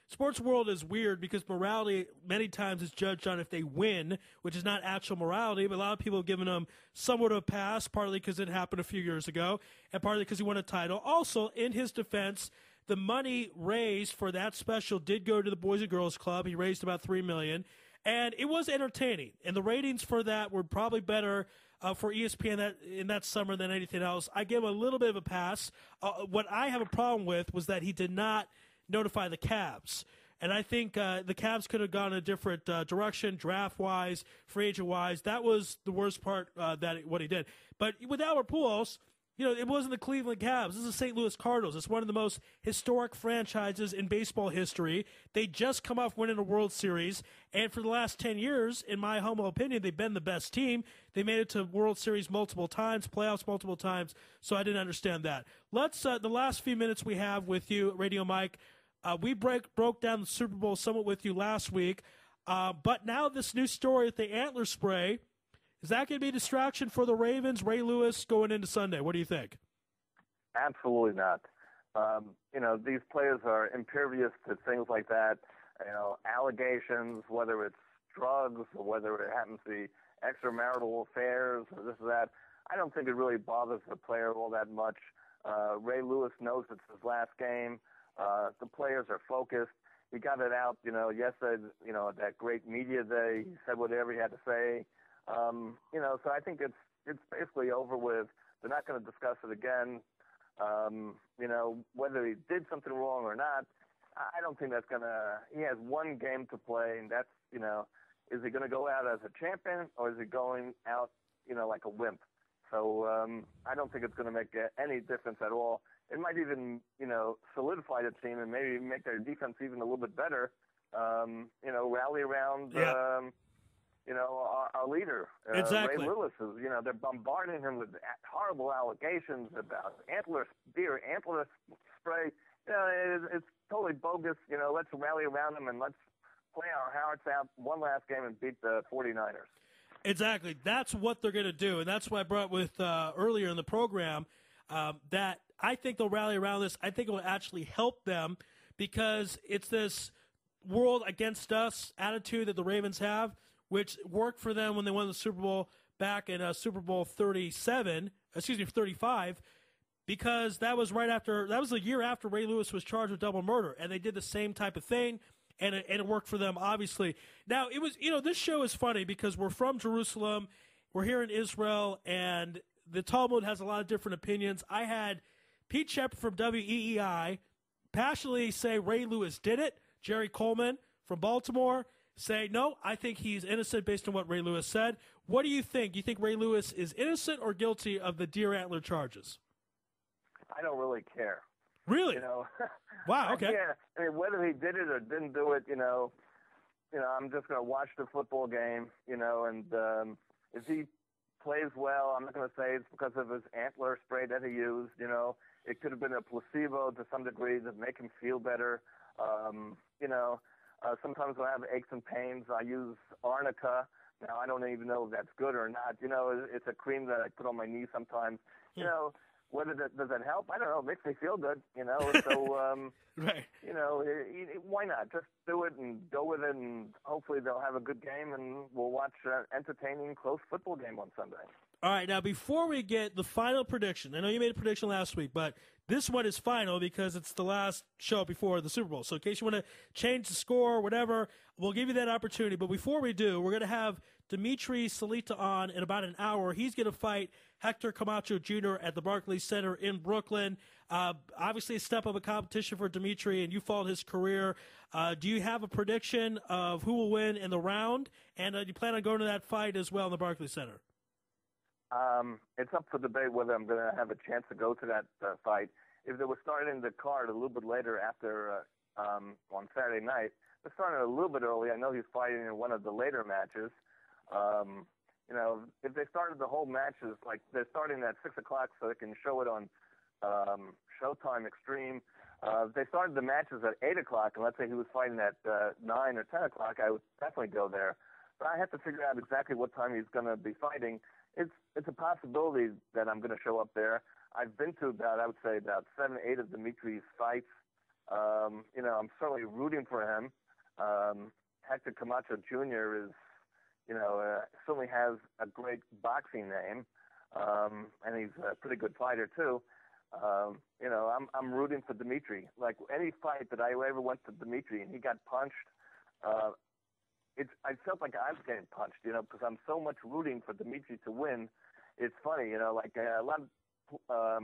sports world is weird because morality many times is judged on if they win, which is not actual morality, but a lot of people have given him somewhat of a pass, partly because it happened a few years ago, and partly because he won a title. Also, in his defense, the money raised for that special did go to the Boys and Girls Club. He raised about $3 million. And it was entertaining, and the ratings for that were probably better for ESPN in that summer than anything else. I give him a little bit of a pass. What I have a problem with was that he did not notify the Cavs. And I think the Cavs could have gone a different direction, draft-wise, free agent-wise. That was the worst part what he did. But with Albert Pujols, it wasn't the Cleveland Cavs. This is the St. Louis Cardinals. It's one of the most historic franchises in baseball history. They just come off winning a World Series. And for the last 10 years, in my humble opinion, they've been the best team. They made it to World Series multiple times, playoffs multiple times. So I didn't understand that. Let's the last few minutes we have with you, Radio Mike. We broke down the Super Bowl somewhat with you last week, but now this new story with the antler spray, is that going to be a distraction for the Ravens, Ray Lewis, going into Sunday? What do you think? Absolutely not. These players are impervious to things like that, allegations, whether it's drugs or whether it happens to be extramarital affairs or this or that. I don't think it really bothers the player all that much. Ray Lewis knows it's his last game. The players are focused. He got it out, yesterday, that great media day. He said whatever he had to say. So I think it's basically over with. They're not going to discuss it again. Whether he did something wrong or not, I don't think that's going to – he has one game to play, and that's, is he going to go out as a champion or is he going out, like a wimp? So I don't think it's going to make any difference at all. It might even, solidify the team and maybe make their defense even a little bit better. Rally around, our leader, exactly. Ray Lewis. They're bombarding him with horrible allegations about antler spray. It's totally bogus. Let's rally around him and let's play our hearts out one last game and beat the 49ers. Exactly. That's what they're going to do, and that's what I brought with earlier in the program, that I think they'll rally around this. I think it will actually help them because it's this world against us attitude that the Ravens have, which worked for them when they won the Super Bowl back in Super Bowl 35, because that was a year after Ray Lewis was charged with double murder, and they did the same type of thing, and it worked for them, obviously. Now, it was, this show is funny because we're from Jerusalem, we're here in Israel, and the Talmud has a lot of different opinions. I had Pete Shepard from WEEI passionately say Ray Lewis did it. Jerry Coleman from Baltimore say, no, I think he's innocent based on what Ray Lewis said. What do you think? Do you think Ray Lewis is innocent or guilty of the deer antler charges? I don't really care. Really? Wow, okay. Yeah, I mean, whether he did it or didn't do it, I'm just going to watch the football game, and if he plays well, I'm not going to say it's because of his antler spray that he used. It could have been a placebo to some degree to make him feel better. Sometimes when I have aches and pains, I use arnica. Now, I don't even know if that's good or not. It's a cream that I put on my knee sometimes. Whether does that help? I don't know. It makes me feel good, So, right. Why not? Just do it and go with it, and hopefully they'll have a good game, and we'll watch an entertaining, close football game on Sunday. All right, now before we get the final prediction, I know you made a prediction last week, but this one is final because it's the last show before the Super Bowl. So in case you want to change the score or whatever, we'll give you that opportunity. But before we do, we're going to have Dimitri Salita on in about an hour. He's going to fight Hector Camacho Jr. at the Barclays Center in Brooklyn. Obviously a step up a competition for Dimitri, and you followed his career. Do you have a prediction of who will win in the round? And do you plan on going to that fight as well in the Barclays Center? It's up for debate whether I'm going to have a chance to go to that fight. If they were starting the card a little bit later after on Saturday night, they're starting a little bit early. I know he's fighting in one of the later matches. If they started the whole matches, like they're starting at 6 o'clock so they can show it on Showtime Extreme. If they started the matches at 8 o'clock, and let's say he was fighting at 9 or 10 o'clock, I would definitely go there. But I have to figure out exactly what time he's going to be fighting. It's a possibility that I'm going to show up there. I've been to about 7, 8 of Dimitri's fights. I'm certainly rooting for him. Hector Camacho Jr. is, certainly has a great boxing name, and he's a pretty good fighter too. I'm rooting for Dimitri. Like any fight that I ever went to Dimitri and he got punched, I felt like I was getting punched, because I'm so much rooting for Dimitri to win. It's funny, a lot of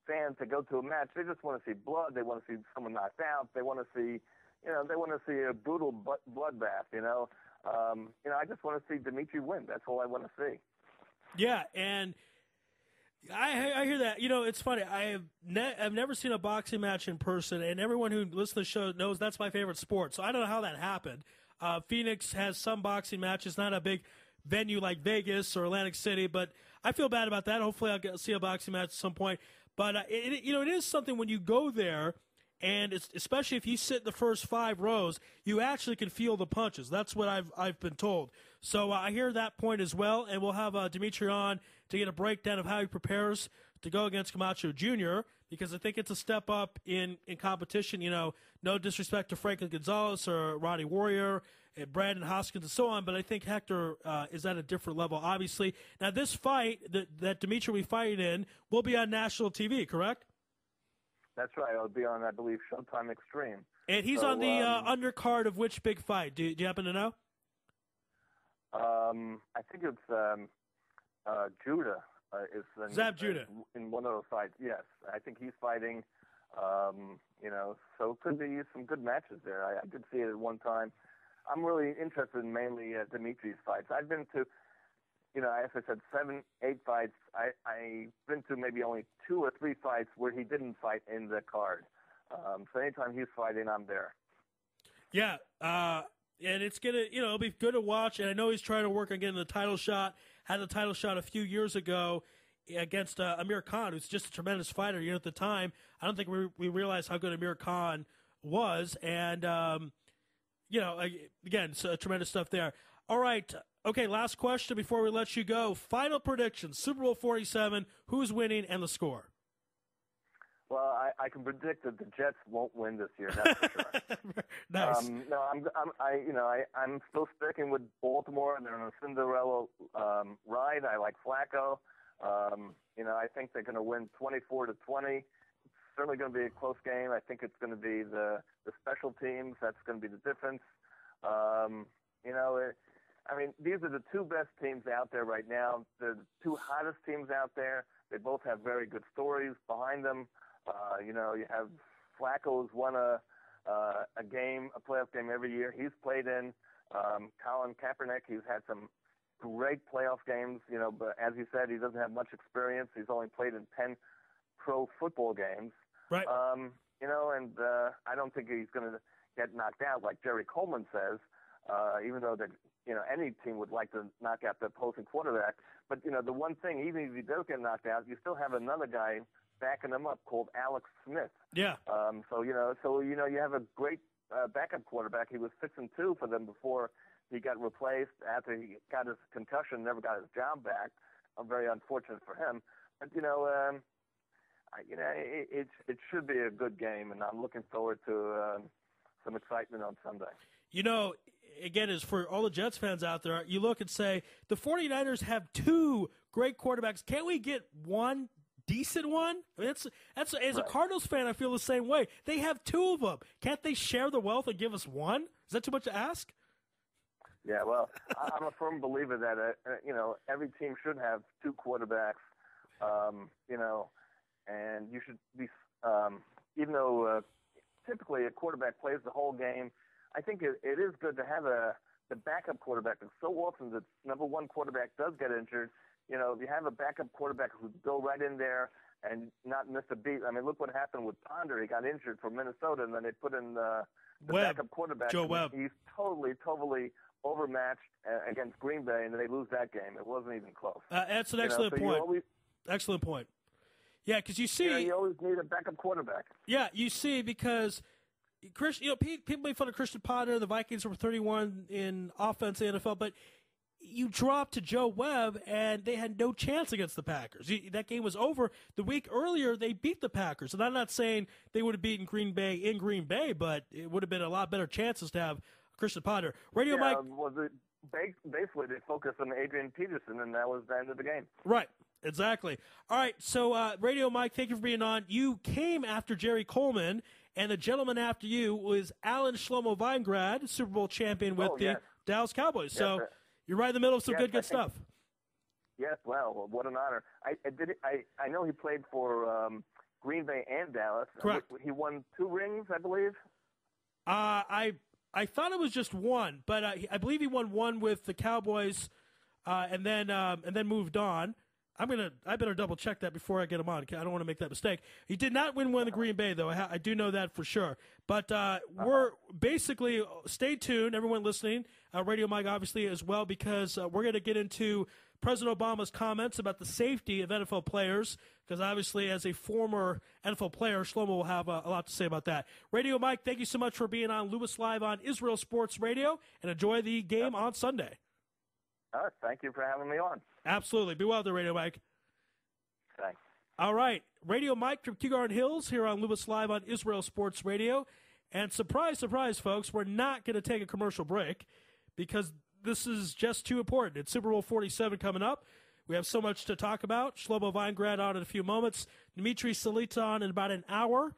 fans fan to go to a match, they just want to see blood. They want to see someone knocked out. They want to see, they want to see a brutal bloodbath. I just want to see Dimitri win. That's all I want to see. Yeah, and I hear that. It's funny. I've never seen a boxing match in person, and everyone who listens to the show knows that's my favorite sport. So I don't know how that happened. Phoenix has some boxing matches, not a big venue like Vegas or Atlantic City, but I feel bad about that. Hopefully I'll see a boxing match at some point. But it is something when you go there, and especially if you sit in the first 5 rows, you actually can feel the punches. That's what I've been told. So I hear that point as well, and we'll have Dimitri on to get a breakdown of how he prepares to go against Camacho Jr., because I think it's a step up in competition. No disrespect to Franklin Gonzalez or Roddy Warrior, and Brandon Hoskins, and so on, but I think Hector is at a different level, obviously. Now, this fight that Dimitri will be fighting in will be on national TV, correct? That's right. It'll be on, I believe, Showtime Extreme. And he's on the undercard of which big fight? Do you happen to know? I think it's Judah. Zab Judah. In one of those fights, yes. I think he's fighting, so it could be some good matches there. I did see it at one time. I'm really interested in mainly Dimitri's fights. I've been to, as I said, 7, 8 fights. I've been to maybe only 2 or 3 fights where he didn't fight in the card. So anytime he's fighting, I'm there. Yeah, and it's gonna, it'll be good to watch. And I know he's trying to work on getting the title shot. Had the title shot a few years ago against Amir Khan, who's just a tremendous fighter. At the time, I don't think we realized how good Amir Khan was. And again, so tremendous stuff there. All right. Okay, last question before we let you go. Final predictions. Super Bowl 47, who's winning and the score? Well, I can predict that the Jets won't win this year. That's for sure. Nice. No, I'm still sticking with Baltimore. They're on a Cinderella ride. I like Flacco. I think they're going to win 24-20. It's certainly going to be a close game. I think it's going to be the special teams. That's going to be the difference. These are the 2 best teams out there right now. They're the 2 hottest teams out there. They both have very good stories behind them. You have Flacco's won a playoff game every year. He's played in. Colin Kaepernick, he's had some great playoff games, but as you said, he doesn't have much experience. He's only played in 10 pro football games. Right. I don't think he's going to get knocked out like Jerry Coleman says, even though any team would like to knock out the opposing quarterback. But, the one thing, even if he does get knocked out, you still have another guy backing him up called Alex Smith. Yeah. You have a great backup quarterback. He was 6-2 for them before he got replaced after he got his concussion, never got his job back. Very unfortunate for him. But, it should be a good game, and I'm looking forward to some excitement on Sunday. Again, is for all the Jets fans out there, you look and say, the 49ers have 2 great quarterbacks. Can't we get one decent one? I mean, that's as a Cardinals fan, I feel the same way. They have 2 of them. Can't they share the wealth and give us one? Is that too much to ask? Yeah, well, I'm a firm believer that, every team should have 2 quarterbacks, and you should be, even though typically a quarterback plays the whole game, I think it is good to have the backup quarterback. And so often the number 1 quarterback does get injured. If you have a backup quarterback who go right in there and not miss a beat. I mean, look what happened with Ponder. He got injured for Minnesota, and then they put in the backup quarterback. Joe Webb. He's totally overmatched against Green Bay, and they lose that game. It wasn't even close. That's an excellent point. Excellent point. Yeah, because you see, you always need a backup quarterback. Yeah, you see, because people make fun of Christian Ponder. The Vikings were 31 in offense in the NFL, but you dropped to Joe Webb, and they had no chance against the Packers. That game was over. The week earlier, they beat the Packers. And I'm not saying they would have beaten Green Bay in Green Bay, but it would have been a lot better chances to have Christian Ponder. Radio Mike. Basically, they focused on Adrian Peterson, and that was the end of the game. Right. Exactly. All right. So, Radio Mike, thank you for being on. You came after Jerry Coleman, and the gentleman after you was Alan Shlomo Veingrad, Super Bowl champion with the Dallas Cowboys. So you're right in the middle of some good stuff. Yes, well, what an honor. I know he played for Green Bay and Dallas. Correct. He won 2 rings, I believe. I thought it was just one, but I believe he won one with the Cowboys, and then moved on. I better double check that before I get him on. I don't want to make that mistake. He did not win one in the Green Bay, though. I do know that for sure. But we're basically, stay tuned, everyone listening, Radio Mike obviously as well, because we're going to get into President Obama's comments about the safety of NFL players, because obviously as a former NFL player, Shlomo will have a lot to say about that. Radio Mike, thank you so much for being on Louis Live on Israel Sports Radio, and enjoy the game on Sunday. Thank you for having me on. Absolutely. Be well there, Radio Mike. Thanks. All right. Radio Mike from Kew Garden Hills here on Louis Live on Israel Sports Radio. And surprise, surprise, folks, we're not going to take a commercial break because this is just too important. It's Super Bowl 47 coming up. We have so much to talk about. Shlomo Veingrad on in a few moments. Dimitri Salita on in about an hour.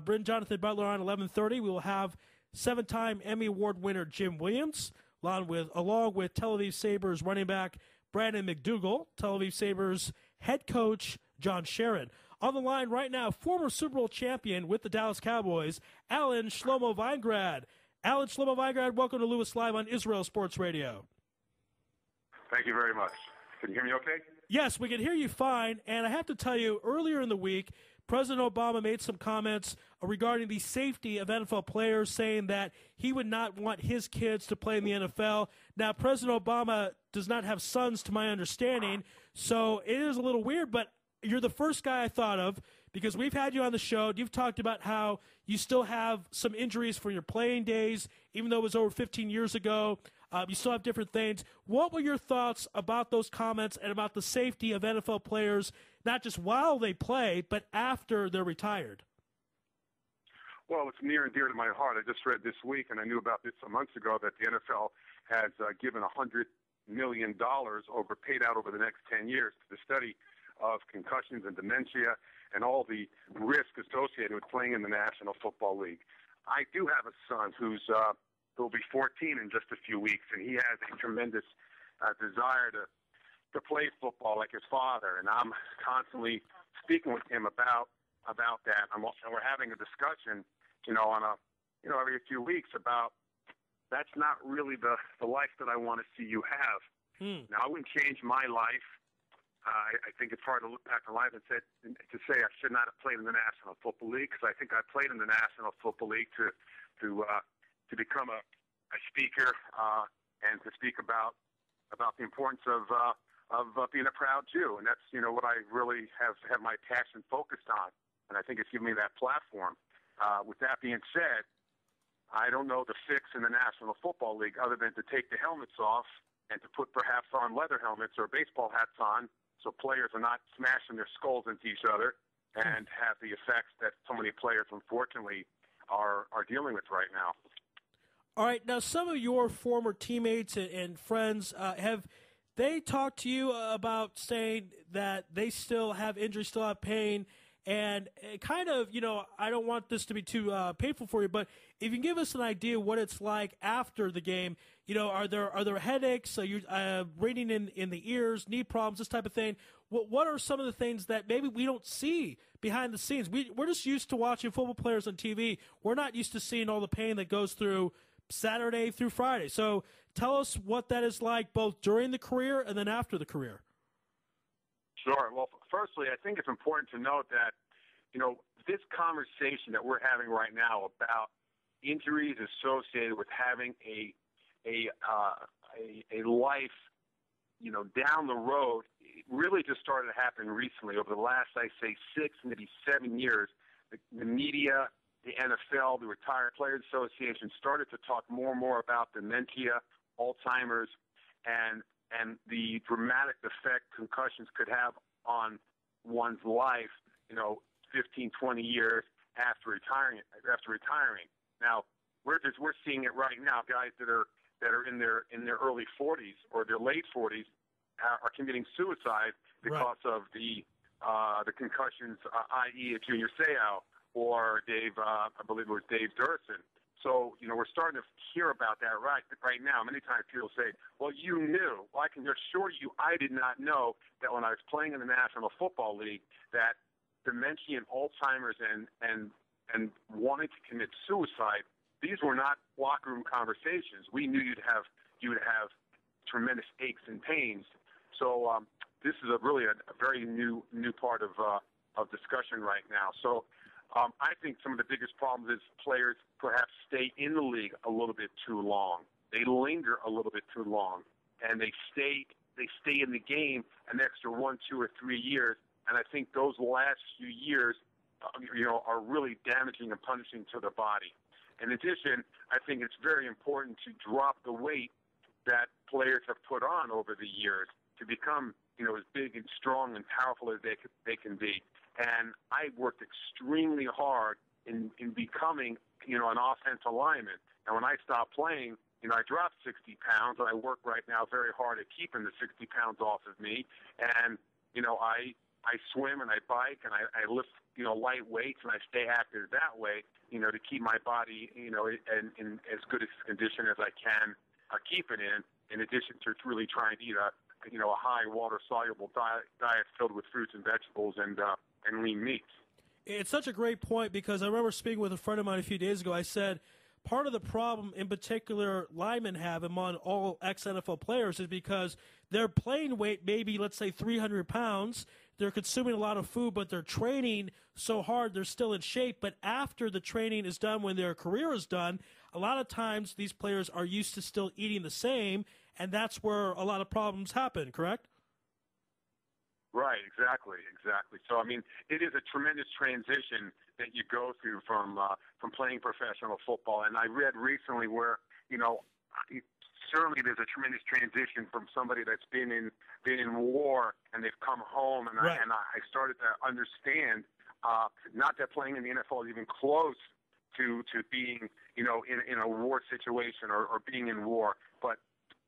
Bryn Jonathan Butler on 11:30. We will have 7-time Emmy Award winner Jim Williams, along with Tel-Aviv Sabres running back Brandon McDougall, Tel-Aviv Sabres head coach John Sharon. On the line right now, former Super Bowl champion with the Dallas Cowboys, Alan Shlomo Veingrad. Alan Shlomo Veingrad, welcome to Louis Live on Israel Sports Radio. Thank you very much. Can you hear me okay? Yes, we can hear you fine. And I have to tell you, earlier in the week, President Obama made some comments regarding the safety of NFL players, saying that he would not want his kids to play in the NFL. Now, President Obama does not have sons, to my understanding, so it is a little weird, but you're the first guy I thought of because we've had you on the show. You've talked about how you still have some injuries from your playing days, even though it was over 15 years ago. You still have different things. What were your thoughts about those comments and about the safety of NFL players, not just while they play, but after they're retired? Well, it's near and dear to my heart. I just read this week, and I knew about this some months ago, that the NFL has given $100 million paid out over the next 10 years to the study of concussions and dementia and all the risk associated with playing in the National Football League. I do have a son who'll be 14 in just a few weeks, and he has a tremendous desire to play football like his father, and I'm constantly speaking with him about that. And we're having a discussion, every few weeks about that's not really the life that I want to see you have. Now, I wouldn't change my life. I think it's hard to look back on life and say I should not have played in the National Football League, because I think I played in the National Football League to become a speaker and to speak about the importance of being a proud Jew, and that's what I really have my passion focused on, and I think it's given me that platform. With that being said, I don't know the fix in the National Football League other than to take the helmets off and to put perhaps on leather helmets or baseball hats on, so players are not smashing their skulls into each other and have the effects that so many players, unfortunately, are dealing with right now. All right. Now, some of your former teammates and friends, have they talked to you about saying that they still have injuries, still have pain, and kind of, I don't want this to be too painful for you, but if you can give us an idea what it's like after the game, are there headaches? Are you ringing in the ears, knee problems, this type of thing? What are some of the things that maybe we don't see behind the scenes? We're just used to watching football players on TV. We're not used to seeing all the pain that goes through Saturday through Friday. So tell us what that is like both during the career and then after the career. Sure. Well, firstly, I think it's important to note that, this conversation that we're having right now about injuries associated with having a life, down the road, it really just started to happen recently over the last, I say, 6, maybe 7 years. The media, the NFL, the Retired Players Association started to talk more and more about dementia, Alzheimer's, and the dramatic effect concussions could have on one's life, 15, 20 years after retiring. Now, we're seeing it right now. Guys that are in their early 40s or their late 40s are committing suicide because of the concussions, i.e. a Junior Seau or Dave, I believe it was Dave Durson. So, we're starting to hear about that right now. Many times people say, well, you knew. Well, I can assure you I did not know that when I was playing in the National Football League that dementia and Alzheimer's and wanting to commit suicide, these were not locker room conversations. We knew you would have tremendous aches and pains. So this is really a very new part of discussion right now. So I think some of the biggest problems is players perhaps stay in the league a little bit too long. They linger a little bit too long, and they stay in the game an extra 1, 2, or 3 years. And I think those last few years, are really damaging and punishing to the body. In addition, I think it's very important to drop the weight that players have put on over the years to become, as big and strong and powerful as they can be. And I worked extremely hard in becoming, an offensive lineman. And when I stopped playing, I dropped 60 pounds, and I work right now very hard at keeping the 60 pounds off of me. And, I swim and I bike and I lift, light weights, and I stay active that way, to keep my body, in as good a condition as I can keep it in addition to really trying to eat a high water-soluble diet filled with fruits and vegetables and lean meats. It's such a great point because I remember speaking with a friend of mine a few days ago. I said part of the problem in particular linemen have among all ex-NFL players is because their playing weight maybe, let's say, 300 pounds. They're consuming a lot of food, but they're training so hard they're still in shape. But after the training is done, when their career is done, a lot of times these players are used to still eating the same, and that's where a lot of problems happen, correct? Right, exactly. So, it is a tremendous transition that you go through from playing professional football. And I read recently where, certainly there's a tremendous transition from somebody that's been in war and they've come home. And, right. I started to understand, not that playing in the NFL is even close to being, in a war situation or being in war, but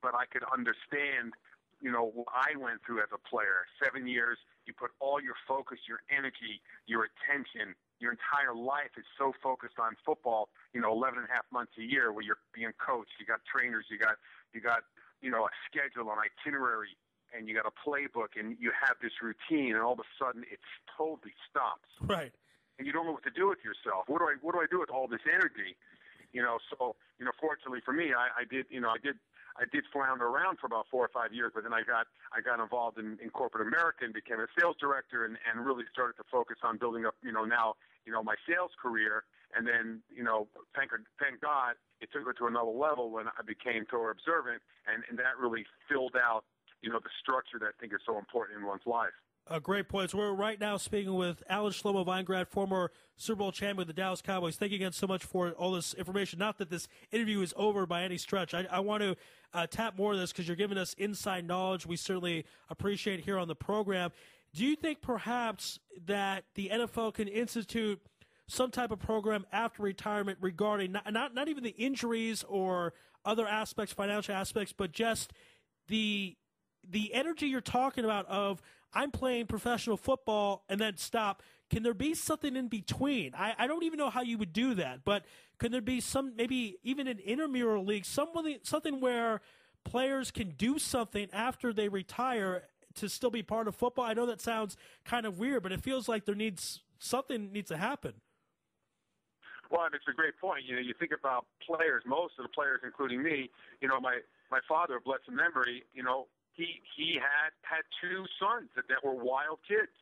I could understand, what I went through as a player. 7 years, you put all your focus, your energy, your attention, your entire life is so focused on football, 11 and a half months a year where you're being coached. You got trainers, you got a schedule, an itinerary, and you got a playbook, and you have this routine, and all of a sudden it totally stops. Right. And you don't know what to do with yourself. What do I do with all this energy? So fortunately for me, I did flounder around for about 4 or 5 years, but then I got involved in corporate America and became a sales director and really started to focus on building up, now, my sales career. And then, thank God, it took it to another level when I became Torah observant, and that really filled out, the structure that I think is so important in one's life. A great point. So we're right now speaking with Alan Shlomo Veingrad, former Super Bowl champion with the Dallas Cowboys. Thank you again so much for all this information. Not that this interview is over by any stretch. I want to tap more of this because you're giving us inside knowledge we certainly appreciate here on the program. Do you think perhaps that the NFL can institute some type of program after retirement regarding not even the injuries or other aspects, financial aspects, but just the energy you're talking about of I'm playing professional football and then stop. Can there be something in between? I don't even know how you would do that, but can there be maybe even an intramural league, something where players can do something after they retire to still be part of football? I know that sounds kind of weird, but it feels like something needs to happen. Well, it's a great point. You think about players, most of the players, including me, my father, blessed memory, he had 2 sons that were wild kids.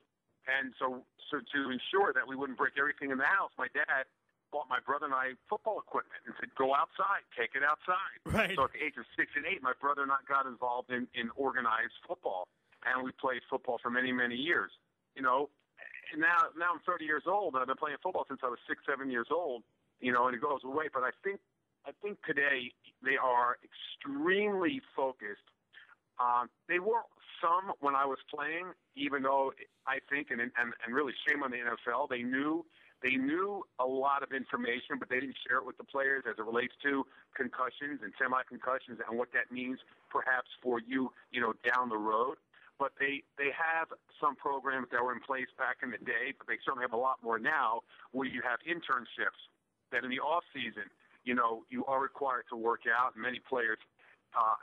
And so to ensure that we wouldn't break everything in the house, my dad bought my brother and I football equipment and said, go outside, take it outside. Right. So at the age of 6 and 8, my brother and I got involved in organized football. And we played football for many, many years. And now I'm 30 years old, and I've been playing football since I was 6, 7 years old, and it goes away. But I think today they are extremely focused. They were some when I was playing, even though I think, and really shame on the NFL, they knew a lot of information, but they didn't share it with the players as it relates to concussions and semi-concussions and what that means perhaps for you, down the road. But they have some programs that were in place back in the day, but they certainly have a lot more now where you have internships that in the off season, you are required to work out. Many players,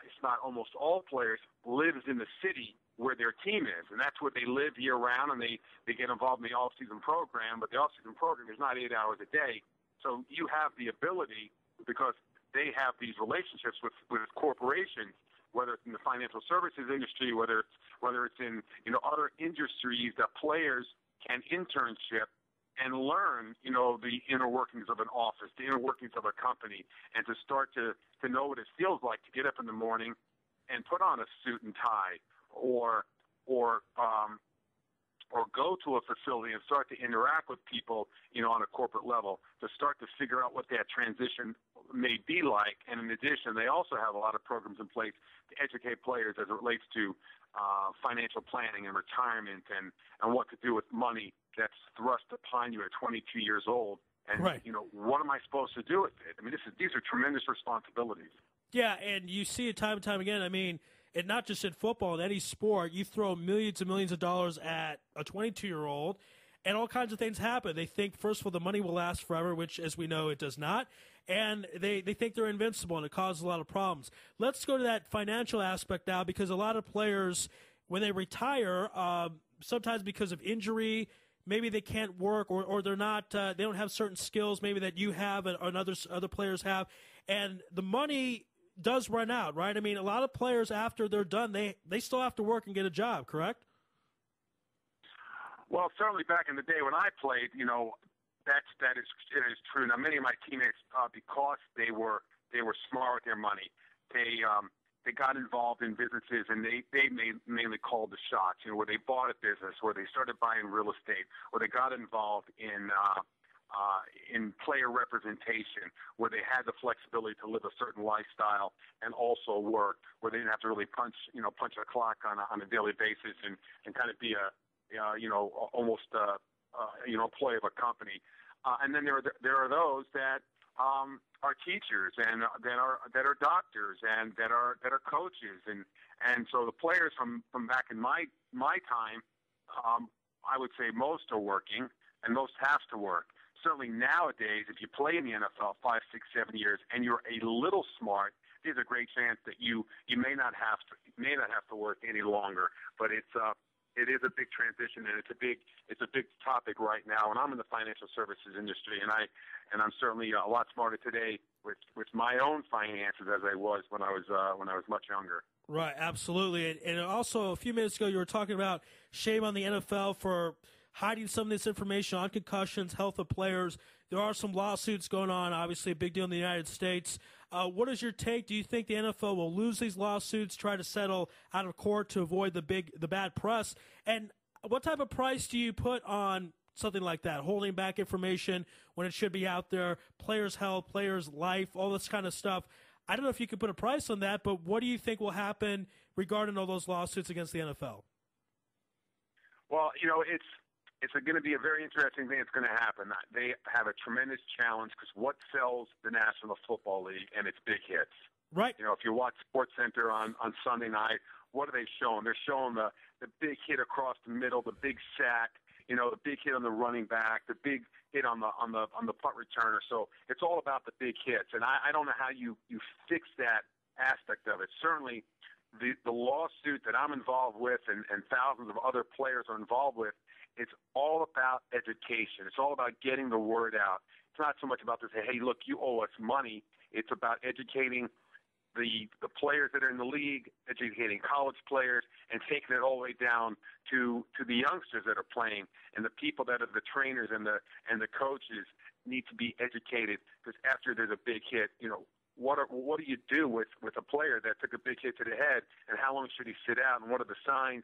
if not almost all players, lives in the city where their team is, and that's where they live year-round, and they get involved in the off-season program, but the off-season program is not 8 hours a day. So you have the ability, because they have these relationships with corporations, whether it's in the financial services industry, whether it's in other industries, that players can internship and learn, the inner workings of an office, the inner workings of a company, and to start to know what it feels like to get up in the morning and put on a suit and tie, or go to a facility and start to interact with people, on a corporate level, to start to figure out what that transition may be like. And in addition, they also have a lot of programs in place to educate players as it relates to financial planning and retirement and what to do with money that's thrust upon you at 22 years old. And, right. What am I supposed to do with it? I mean, these are tremendous responsibilities. Yeah, and you see it time and time again. I mean, and not just in football, in any sport, you throw millions and millions of dollars at a 22-year-old, and all kinds of things happen. They think, first of all, the money will last forever, which, as we know, it does not. And they think they're invincible, and it causes a lot of problems. Let's go to that financial aspect now, because a lot of players, when they retire, sometimes because of injury, maybe they can't work, or they're not, they don't have certain skills maybe that you have and other players have, and the money does run out, right? I mean, a lot of players, after they're done, they still have to work and get a job, correct? Well, certainly back in the day when I played, that is true. Now, many of my teammates, because they were smart with their money, they got involved in businesses, and they mainly called the shots. Where they bought a business, where they started buying real estate, where they got involved in player representation, where they had the flexibility to live a certain lifestyle and also work, where they didn't have to really punch a clock on a daily basis and kind of be almost employee of a company. And then there are those that are teachers and that are doctors and that are coaches, and so the players from back in my time, I would say most are working and most have to work. Certainly nowadays, if you play in the NFL 5, 6, 7 years and you're a little smart, there's a great chance that you may not have to work any longer. But it is a big transition, and it's a big topic right now. And I'm in the financial services industry, and I'm certainly a lot smarter today with my own finances as I was when I was much younger. Right, absolutely. And also, a few minutes ago, you were talking about shame on the NFL for hiding some of this information on concussions, health of players. There are some lawsuits going on, obviously a big deal in the United States. What is your take? Do you think the NFL will lose these lawsuits, try to settle out of court to avoid the bad press? And what type of price do you put on something like that, holding back information when it should be out there, players' health, players' life, all this kind of stuff? I don't know if you could put a price on that, but what do you think will happen regarding all those lawsuits against the NFL? Well, it's going to be a very interesting thing that's going to happen. They have a tremendous challenge because what sells the National Football League? And it's big hits. Right. If you watch SportsCenter on Sunday night, what are they showing? They're showing the big hit across the middle, the big sack, the big hit on the running back, the big hit on the punt returner. So it's all about the big hits. And I don't know how you fix that aspect of it. Certainly the lawsuit that I'm involved with and thousands of other players are involved with, it's all about education. It's all about getting the word out. It's not so much about to say, hey, look, you owe us money. It's about educating the players that are in the league, educating college players, and taking it all the way down to the youngsters that are playing, and the people that are the trainers and the coaches need to be educated, because after there's a big hit, what do you do with a player that took a big hit to the head, and how long should he sit out, and what are the signs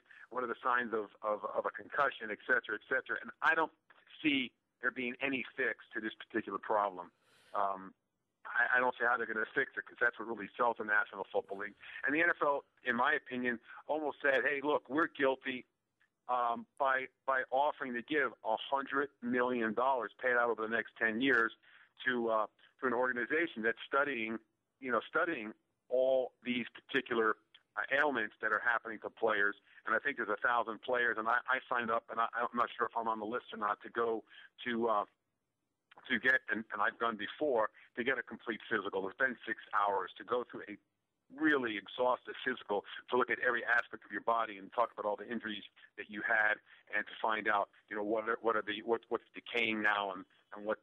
of a concussion, et cetera, et cetera. And I don't see there being any fix to this particular problem. I don't see how they're going to fix it, because that's what really sells the National Football League. And the NFL, in my opinion, almost said, hey, look, we're guilty by offering to give $100 million paid out over the next 10 years to an organization that's studying all these particular ailments that are happening to players. And I think there's 1,000 players, and I signed up, and I'm not sure if I'm on the list or not, to go to get, and I've done before, to get a complete physical. It's been 6 hours to go through a really exhaustive physical to look at every aspect of your body and talk about all the injuries that you had, and to find out, what's decaying now, and what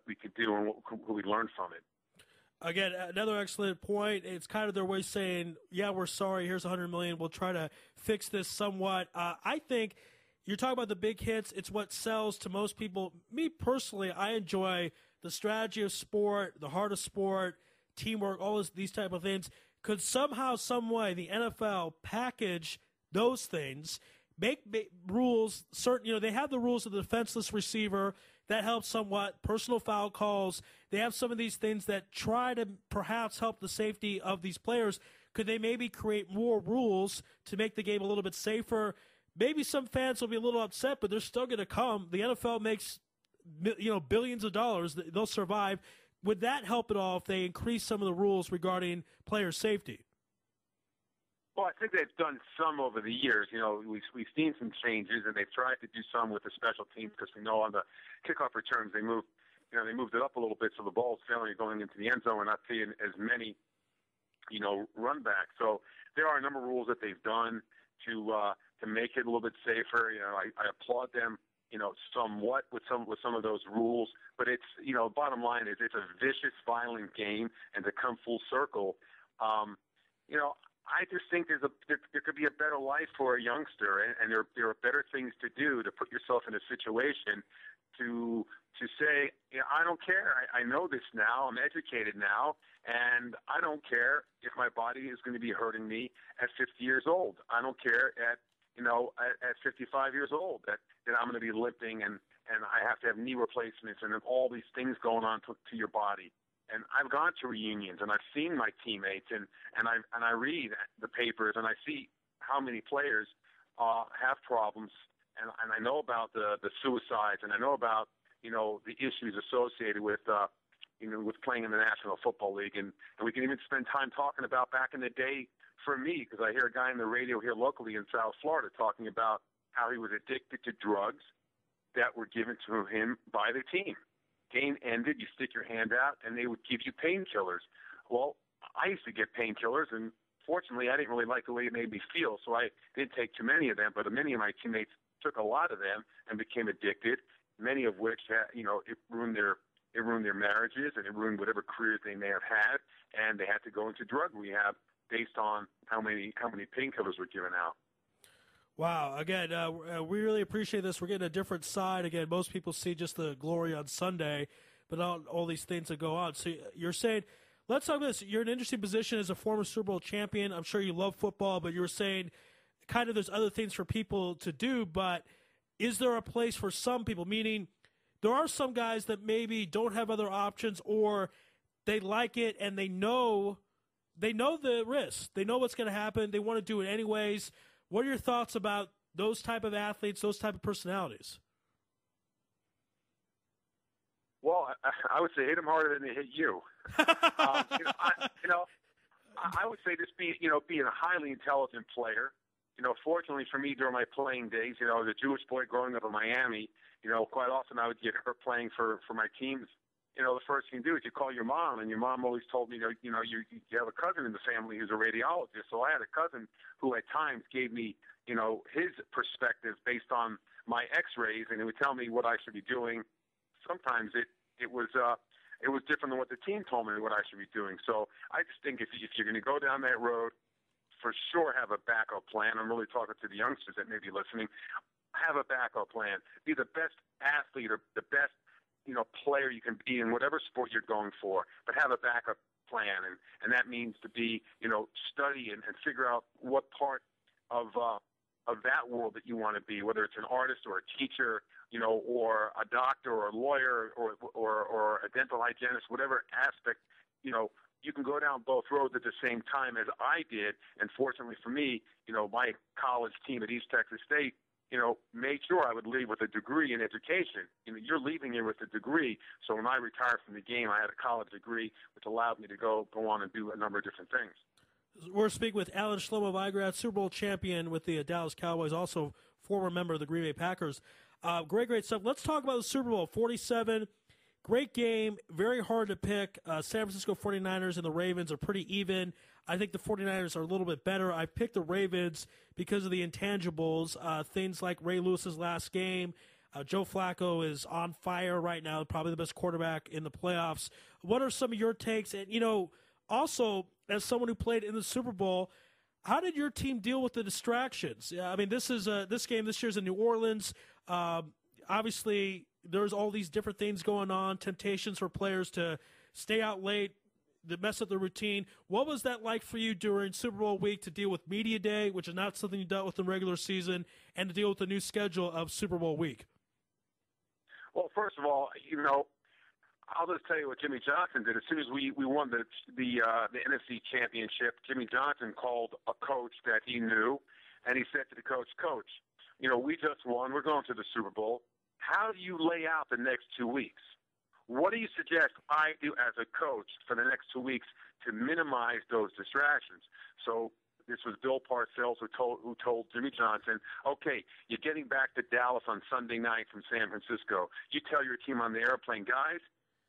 we could do, and what we learn from it. Again, another excellent point. It's kind of their way of saying, yeah, we're sorry, here's $100 million, we'll try to fix this somewhat. I think you're talking about the big hits. It's what sells to most people. Me personally, I enjoy the strategy of sport, the heart of sport, teamwork, all these type of things. Could somehow, some way, the NFL package those things, make rules certain? They have the rules of the defenseless receiver. That helps somewhat. Personal foul calls. They have some of these things that try to perhaps help the safety of these players. Could they maybe create more rules to make the game a little bit safer? Maybe some fans will be a little upset, but they're still going to come. The NFL makes billions of dollars. They'll survive. Would that help at all if they increase some of the rules regarding player safety? Well, I think they've done some over the years. We've seen some changes, and they've tried to do some with the special teams, because we know on the kickoff returns they moved it up a little bit, so the ball's failing going into the end zone. We're not seeing as many, run backs. So there are a number of rules that they've done to make it a little bit safer. I applaud them, somewhat with some of those rules. But it's, bottom line is, it's a vicious, violent game, and to come full circle, I just think there could be a better life for a youngster, and there are better things to do to put yourself in a situation to say, I don't care. I know this now. I'm educated now, and I don't care if my body is going to be hurting me at 50 years old. I don't care at 55 years old that I'm going to be limping and I have to have knee replacements and all these things going on to your body. And I've gone to reunions, and I've seen my teammates, and I read the papers, and I see how many players have problems, and I know about the suicides, and I know about the issues associated with with playing in the National Football League, and we can even spend time talking about back in the day for me, because I hear a guy on the radio here locally in South Florida talking about how he was addicted to drugs that were given to him by the team. Game ended, you stick your hand out, and they would give you painkillers. Well, I used to get painkillers, and fortunately, I didn't really like the way it made me feel, so I didn't take too many of them, but many of my teammates took a lot of them and became addicted, many of which, it ruined their marriages, and it ruined whatever careers they may have had, and they had to go into drug rehab based on how many painkillers were given out. Wow. Again, we really appreciate this. We're getting a different side. Again, most people see just the glory on Sunday, but not all these things that go on. So you're saying, let's talk about this. You're in an interesting position as a former Super Bowl champion. I'm sure you love football, but you were saying kind of there's other things for people to do, but is there a place for some people? Meaning there are some guys that maybe don't have other options, or they like it and they know the risks. They know what's going to happen. They want to do it anyways. What are your thoughts about those type of athletes, those type of personalities? Well, I would say hit them harder than they hit you. I would say just being a highly intelligent player. Fortunately for me, during my playing days, as a Jewish boy growing up in Miami, quite often I would get hurt playing for my teams. The first thing you do is you call your mom, and your mom always told me, you have a cousin in the family who's a radiologist. So I had a cousin who at times gave me, his perspective based on my X-rays, and he would tell me what I should be doing. Sometimes it was different than what the team told me what I should be doing. So I just think if you're going to go down that road, for sure have a backup plan. I'm really talking to the youngsters that may be listening. Have a backup plan. Be the best athlete or the best player you can be in whatever sport you're going for, but have a backup plan, and that means to be, study and figure out what part of that world that you want to be, whether it's an artist or a teacher, or a doctor or a lawyer or a dental hygienist, whatever aspect, you can go down both roads at the same time as I did. And fortunately for me, my college team at East Texas State, made sure I would leave with a degree in education. You're leaving here with a degree. So when I retired from the game, I had a college degree, which allowed me to go on and do a number of different things. We're speaking with Alan Shlomo Veingrad, Super Bowl champion with the Dallas Cowboys, also former member of the Green Bay Packers. Great stuff. Let's talk about the Super Bowl 47. great game, very hard to pick. San Francisco 49ers and the Ravens are pretty even. I think the 49ers are a little bit better. I picked the Ravens because of the intangibles, things like Ray Lewis's last game. Joe Flacco is on fire right now, probably the best quarterback in the playoffs. What are some of your takes? And, also, as someone who played in the Super Bowl, how did your team deal with the distractions? I mean, this game this year's in New Orleans. Obviously, there's all these different things going on, temptations for players to stay out late, to mess up the routine. What was that like for you during Super Bowl week to deal with Media Day, which is not something you dealt with in regular season, and to deal with the new schedule of Super Bowl week? Well, first of all, I'll just tell you what Jimmy Johnson did. As soon as we won the NFC Championship, Jimmy Johnson called a coach that he knew, and he said to the coach, "Coach, we just won. We're going to the Super Bowl. How do you lay out the next 2 weeks? What do you suggest I do as a coach for the next 2 weeks to minimize those distractions?" So this was Bill Parcells who told Jimmy Johnson, "Okay, you're getting back to Dallas on Sunday night from San Francisco. You tell your team on the airplane, guys,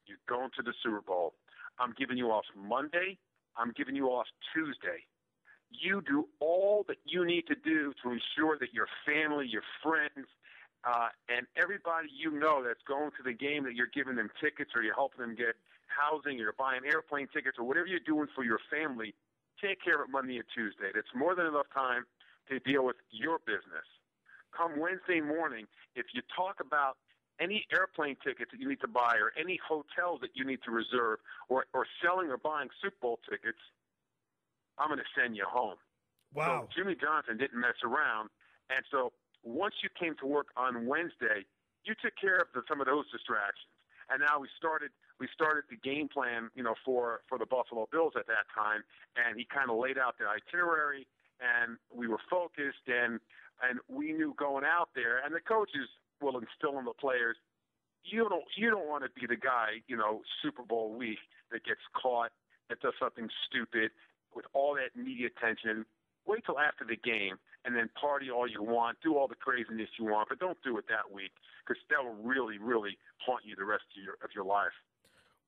you're going to the Super Bowl. I'm giving you off Monday. I'm giving you off Tuesday. You do all that you need to do to ensure that your family, your friends, and everybody that's going to the game, that you're giving them tickets or you're helping them get housing or you're buying airplane tickets or whatever you're doing for your family, take care of it Monday and Tuesday. That's more than enough time to deal with your business. Come Wednesday morning, if you talk about any airplane tickets that you need to buy or any hotels that you need to reserve or selling or buying Super Bowl tickets, I'm going to send you home." Wow. So Jimmy Johnson didn't mess around. And so once you came to work on Wednesday, you took care of some of those distractions. And now we started the game plan, for the Buffalo Bills at that time, and he kind of laid out the itinerary, and we were focused, and we knew going out there, and the coaches will instill in the players, you don't want to be the guy, Super Bowl week that gets caught, that does something stupid with all that media attention. Wait till after the game and then party all you want, do all the craziness you want, but don't do it that week because that will really, really haunt you the rest of your life.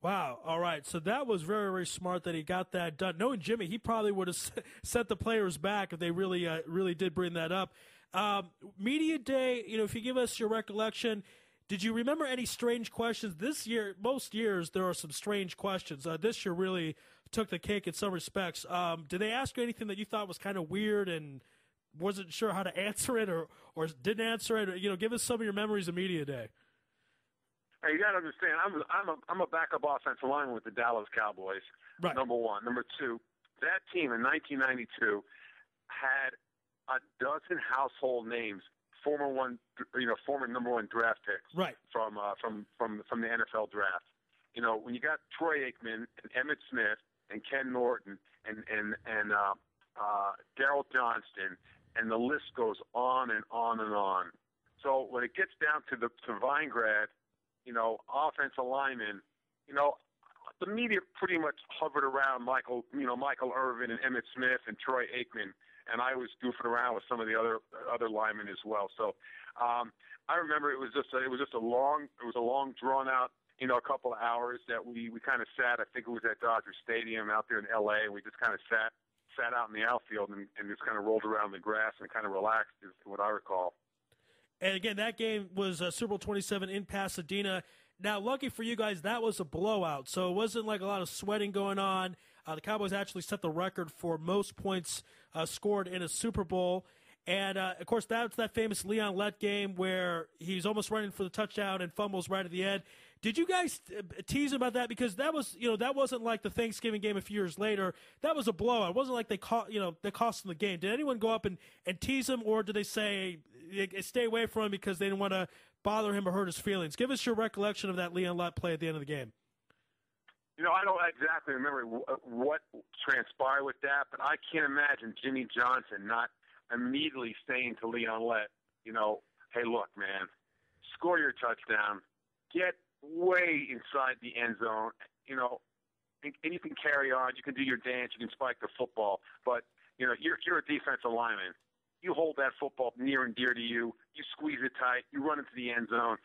Wow. All right. So that was very, very smart that he got that done. Knowing Jimmy, he probably would have sent the players back if they really did bring that up. Media Day, if you give us your recollection, did you remember any strange questions? This year, most years, there are some strange questions. This year really took the cake in some respects. Did they ask you anything that you thought was kind of weird and wasn't sure how to answer it or didn't answer it? Or, give us some of your memories of Media Day. Hey, you got to understand, I'm a backup offensive lineman with the Dallas Cowboys, right. Number one. Number two, that team in 1992 had a dozen household names, former number one draft picks, right, from the NFL draft. When you got Troy Aikman and Emmitt Smith and Ken Norton and Darryl Johnston, and the list goes on and on and on. So when it gets down to Veingrad, offensive linemen, the media pretty much hovered around Michael Irvin and Emmitt Smith and Troy Aikman, and I was goofing around with some of the other linemen as well. So I remember it was just a long drawn out, a couple of hours that we kind of sat. I think it was at Dodger Stadium out there in L.A. and we just kind of sat out in the outfield and just kind of rolled around the grass and kind of relaxed, is what I recall. And again, that game was Super Bowl 27 in Pasadena. Now, lucky for you guys, that was a blowout, so it wasn't like a lot of sweating going on. The Cowboys actually set the record for most points scored in a Super Bowl. And, of course, that's that famous Leon Lett game where he's almost running for the touchdown and fumbles right at the end. Did you guys tease about that? Because that was, that wasn't like the Thanksgiving game a few years later. That was a blowout. It wasn't like they cost them the game. Did anyone go up and tease him, or did they say stay away from him because they didn't want to bother him or hurt his feelings? Give us your recollection of that Leon Lett play at the end of the game. I don't exactly remember what transpired with that, but I can't imagine Jimmy Johnson not immediately saying to Leon Lett, hey, look, man, score your touchdown, get way inside the end zone, and you can carry on, you can do your dance, you can spike the football, but, you're a defensive lineman. You hold that football near and dear to you, you squeeze it tight, you run into the end zone,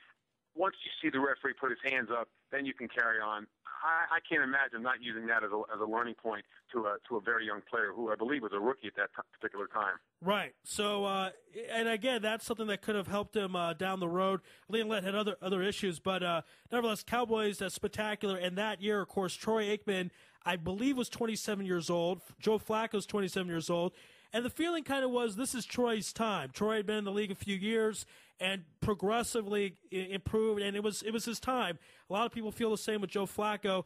once you see the referee put his hands up, then you can carry on. I can't imagine not using that as a learning point to a very young player who I believe was a rookie at that particular time. Right. So, and again, that's something that could have helped him down the road. Leonlet had other issues, but nevertheless, Cowboys spectacular. And that year, of course, Troy Aikman, I believe, was 27 years old. Joe Flacco's 27 years old. And the feeling kind of was this is Troy's time. Troy had been in the league a few years and progressively improved, and it was his time. A lot of people feel the same with Joe Flacco.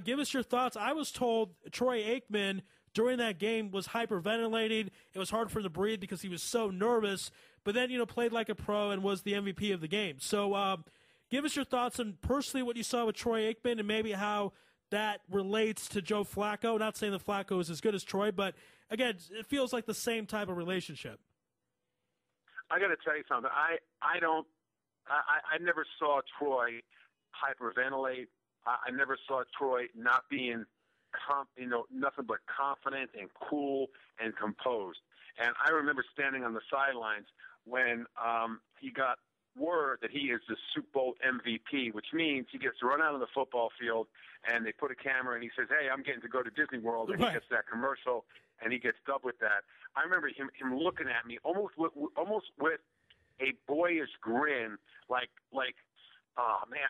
Give us your thoughts. I was told Troy Aikman during that game was hyperventilating. It was hard for him to breathe because he was so nervous, but then, played like a pro and was the MVP of the game. So give us your thoughts on personally what you saw with Troy Aikman and maybe how that relates to Joe Flacco. Not saying that Flacco is as good as Troy, but again, it feels like the same type of relationship. I got to tell you something. I never saw Troy hyperventilate. I never saw Troy not being, nothing but confident and cool and composed. And I remember standing on the sidelines when he got word that he is the Super Bowl MVP, which means he gets to run out on the football field and they put a camera and he says, "Hey, I'm getting to go to Disney World," and he gets that commercial and he gets dubbed with that. I remember him looking at me almost with a boyish grin, like oh man,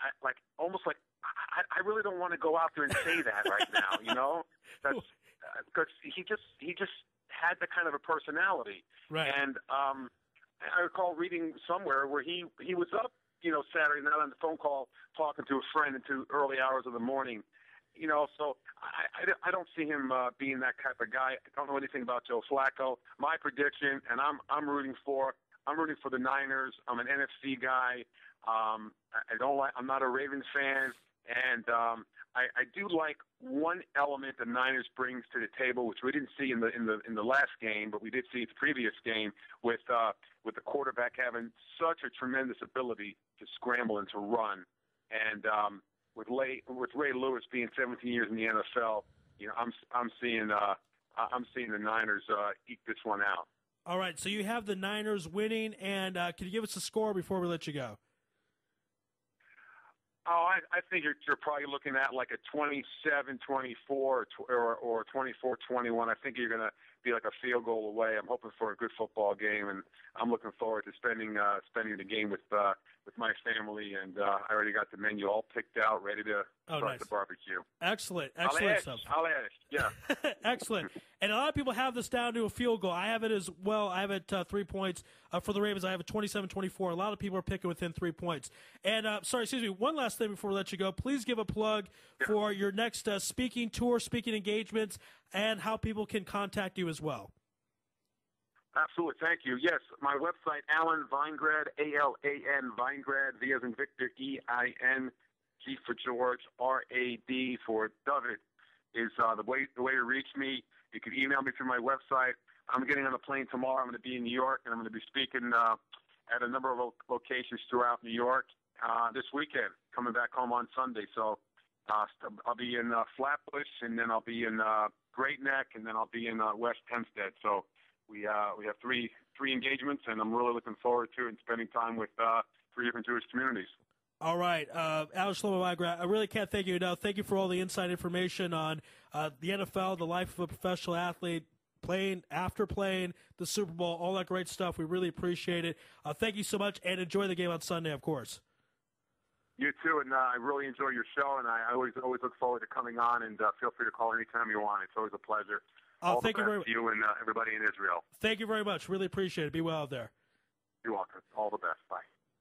almost like I really don't want to go out there and say that right now, That's because he just had the kind of a personality, right? And I recall reading somewhere where he was up, Saturday night on the phone call talking to a friend into early hours of the morning, So I don't see him being that type of guy. I don't know anything about Joe Flacco. My prediction, and I'm rooting for the Niners. I'm an NFC guy. I'm not a Ravens fan, and I do like one element the Niners brings to the table, which we didn't see in the last game, but we did see the previous game with the quarterback having such a tremendous ability to scramble and to run, and with Ray Louis being 17 years in the NFL, I'm seeing the Niners eke this one out. All right, so you have the Niners winning, and can you give us a score before we let you go? Oh, I think you're probably looking at like a 27-24 or 24-21. I think you're going to be like a field goal away. I'm hoping for a good football game, and I'm looking forward to spending the game with my family. And I already got the menu all picked out, ready to start the barbecue. Excellent stuff. I'll add it. Yeah. Excellent. And a lot of people have this down to a field goal. I have it as well. I have it 3 points. For the Ravens, I have it 27-24. A lot of people are picking within 3 points. And, one last thing before we let you go. Please give a plug for your next speaking tour, speaking engagements, and how people can contact you as well. Absolutely. Thank you. Yes, my website, Alan Veingrad, ALAN Veingrad, V as in Victor, EIN, G for George, RAD for David, is the way to reach me. You can email me through my website. I'm getting on a plane tomorrow. I'm going to be in New York, and I'm going to be speaking at a number of locations throughout New York this weekend, coming back home on Sunday. So I'll be in Flatbush, and then I'll be in Great Neck, and then I'll be in West Hempstead. So we have three engagements, and I'm really looking forward to it and spending time with 3 different Jewish communities. All right, Alex Shlomo, I really can't thank you enough. Thank you for all the inside information on the NFL, the life of a professional athlete, playing the Super Bowl, all that great stuff. We really appreciate it. Thank you so much, and enjoy the game on Sunday, of course. You too, and I really enjoy your show, and I always look forward to coming on, and feel free to call anytime you want. It's always a pleasure. Thank you very much. You and everybody in Israel. Thank you very much. Really appreciate it. Be well out there. You're welcome. All the best. Bye.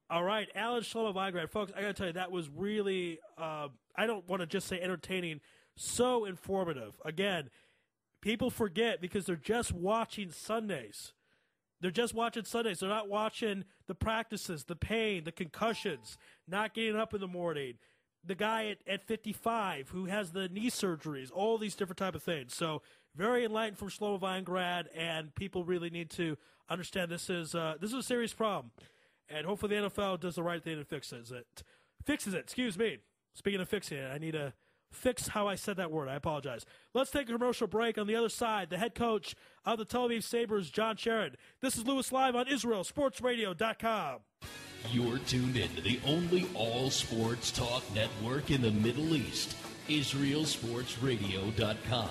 All right, Alan Shlomo Veingrad. Folks, I got to tell you, that was really, I don't want to just say entertaining, so informative. Again, people forget because they're just watching Sundays. They're just watching Sundays. They're not watching the practices, the pain, the concussions, not getting up in the morning, the guy at 55 who has the knee surgeries, all these different type of things. So very enlightened from Shlomo Veingrad, and people really need to understand this is a serious problem. And hopefully the NFL does the right thing and fixes it. Excuse me. Speaking of fixing it, I need to fix how I said that word. I apologize. Let's take a commercial break. On the other side, the head coach of the Tel-Aviv Sabres, John Sharon. This is Louis Live on IsraelSportsRadio.com. You're tuned in to the only all-sports talk network in the Middle East, IsraelSportsRadio.com.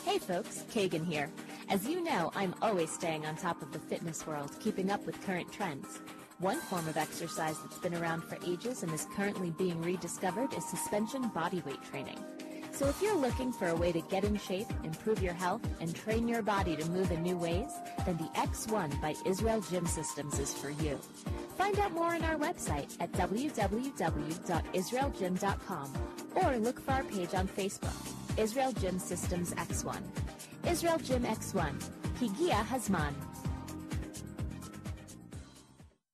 Hey folks, Kagan here. As you know, I'm always staying on top of the fitness world, keeping up with current trends. One form of exercise that's been around for ages and is currently being rediscovered is suspension bodyweight training. So if you're looking for a way to get in shape, improve your health, and train your body to move in new ways, then the X1 by Israel Gym Systems is for you. Find out more on our website at www.israelgym.com or look for our page on Facebook, Israel Gym Systems X1. Israel Gym X1. Higia Hazman.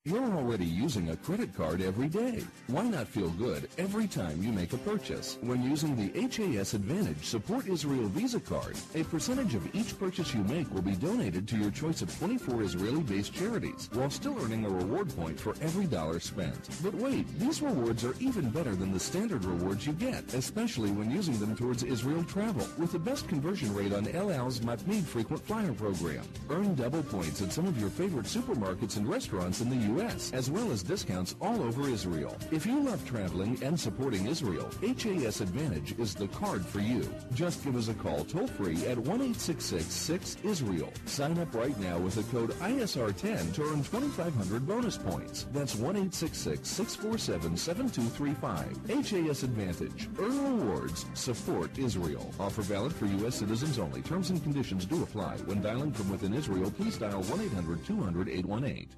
You're already using a credit card every day. Why not feel good every time you make a purchase? When using the HAS Advantage Support Israel Visa card, a percentage of each purchase you make will be donated to your choice of 24 Israeli-based charities, while still earning a reward point for every dollar spent. But wait, these rewards are even better than the standard rewards you get, especially when using them towards Israel travel, with the best conversion rate on El Al's Matmeed Frequent Flyer program. Earn double points at some of your favorite supermarkets and restaurants in the U.S., as well as discounts all over Israel. If you love traveling and supporting Israel, HAS Advantage is the card for you. Just give us a call toll-free at 1-866-6-ISRAEL. Sign up right now with the code ISR10 to earn 2,500 bonus points. That's 1-866-647-7235. HAS Advantage. Earn rewards. Support Israel. Offer valid for U.S. citizens only. Terms and conditions do apply. When dialing from within Israel, please dial 1-800-200-818.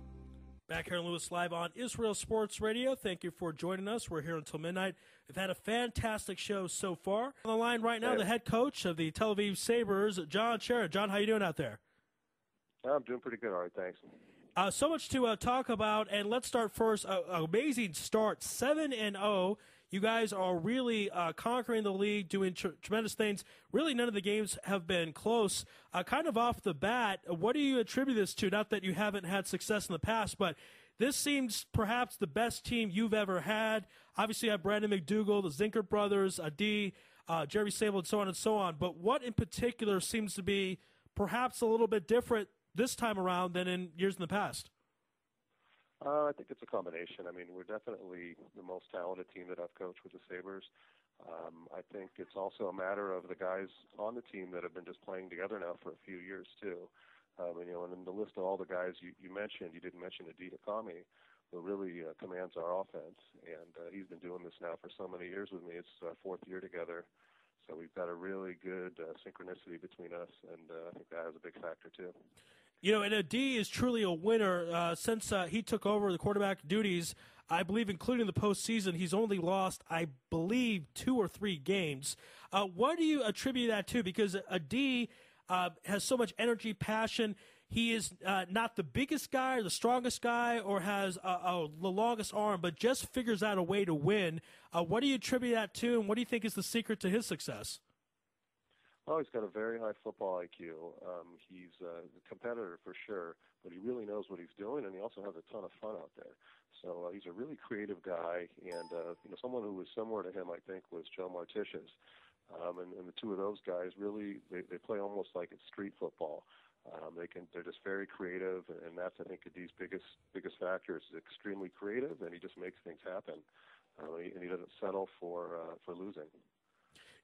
Back here in Louis Live on Israel Sports Radio. Thank you for joining us. We're here until midnight. We've had a fantastic show so far. On the line right now, the head coach of the Tel-Aviv Sabres, John Sharon. John, how you doing out there? I'm doing pretty good, Ari. Thanks. So much to talk about, and let's start first. Amazing start, 7-0. You guys are really conquering the league, doing tremendous things. Really, none of the games have been close. Kind of off the bat, what do you attribute this to? Not that you haven't had success in the past, but this seems perhaps the best team you've ever had. Obviously, you have Brandon McDougall, the Zinker brothers, Adi, Jerry Sable, and so on and so on. But what in particular seems to be perhaps a little bit different this time around than in years in the past? I think it's a combination. I mean, we're definitely the most talented team that I've coached with the Sabres. I think it's also a matter of the guys on the team that have been just playing together now for a few years, too. And in the list of all the guys you mentioned, you didn't mention Adita Kami, who really commands our offense. And he's been doing this now for so many years with me. It's our fourth year together. So we've got a really good synchronicity between us, and I think that has a big factor, too. You know, and Adi is truly a winner. Since he took over the quarterback duties, I believe, including the postseason, he's only lost, I believe, 2 or 3 games. What do you attribute that to? Because Adi has so much energy, passion. He is not the biggest guy or the strongest guy or has the longest arm, but just figures out a way to win. What do you attribute that to, and what do you think is the secret to his success? Oh, he's got a very high football IQ. He's a competitor for sure, but he really knows what he's doing, and he also has a ton of fun out there. So he's a really creative guy, and someone who was similar to him, I think, was Joe Martish's. And the two of those guys really they play almost like it's street football. They're just very creative, and that's, I think, Adi's biggest factor is extremely creative, and he just makes things happen. And he doesn't settle for losing.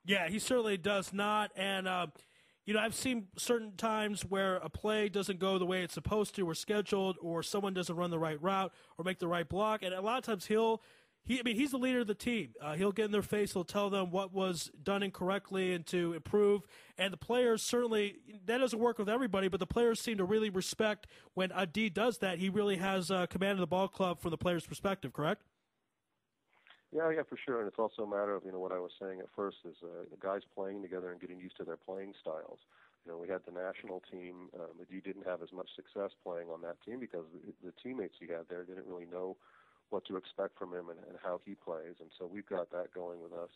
Yeah, he certainly does not. And, I've seen certain times where a play doesn't go the way it's supposed to or scheduled, or someone doesn't run the right route or make the right block. And a lot of times he's the leader of the team. He'll get in their face. He'll tell them what was done incorrectly and to improve. And the players certainly, that doesn't work with everybody, but the players seem to really respect when Adi does that. He really has command of the ball club from the players' perspective, correct? Yeah, for sure. And it's also a matter of, what I was saying at first is the guys playing together and getting used to their playing styles. We had the national team. Adi didn't have as much success playing on that team because the teammates he had there didn't really know what to expect from him and how he plays. And so we've got that going with us.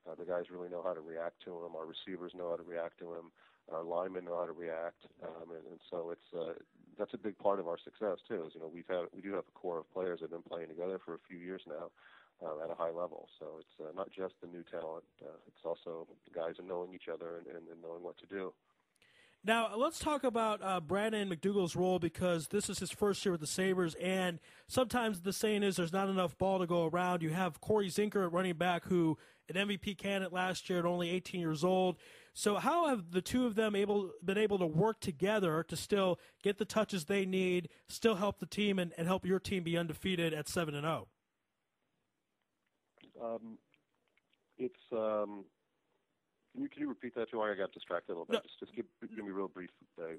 The guys really know how to react to him. Our receivers know how to react to him. Our linemen know how to react. And so that's a big part of our success, too. Is, we do have a core of players that have been playing together for a few years now. At a high level. So it's not just the new talent. It's also the guys knowing each other and knowing what to do. Now, let's talk about Brandon McDougal's role, because this is his first year with the Sabres, and sometimes the saying is there's not enough ball to go around. You have Corey Zinker at running back, who an MVP candidate last year at only 18 years old. So how have the two of them been able to work together to still get the touches they need, still help the team, and help your team be undefeated at 7-0? Can you repeat that, Joe? I got distracted a little bit. Just give me real brief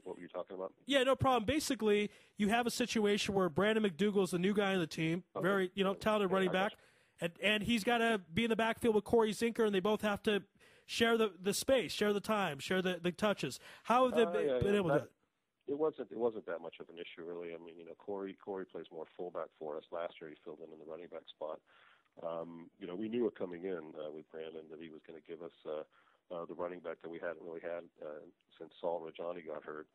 what were you talking about? Yeah, no problem. Basically, you have a situation where Brandon McDougal is the new guy on the team, very talented running back, and he's got to be in the backfield with Corey Zinker, and they both have to share the space, share the time, share the touches. How have they been able to? It wasn't that much of an issue, really. I mean, Corey plays more fullback for us. Last year, he filled in the running back spot. We knew it coming in with Brandon that he was going to give us the running back that we hadn't really had since Saul Rajani got hurt.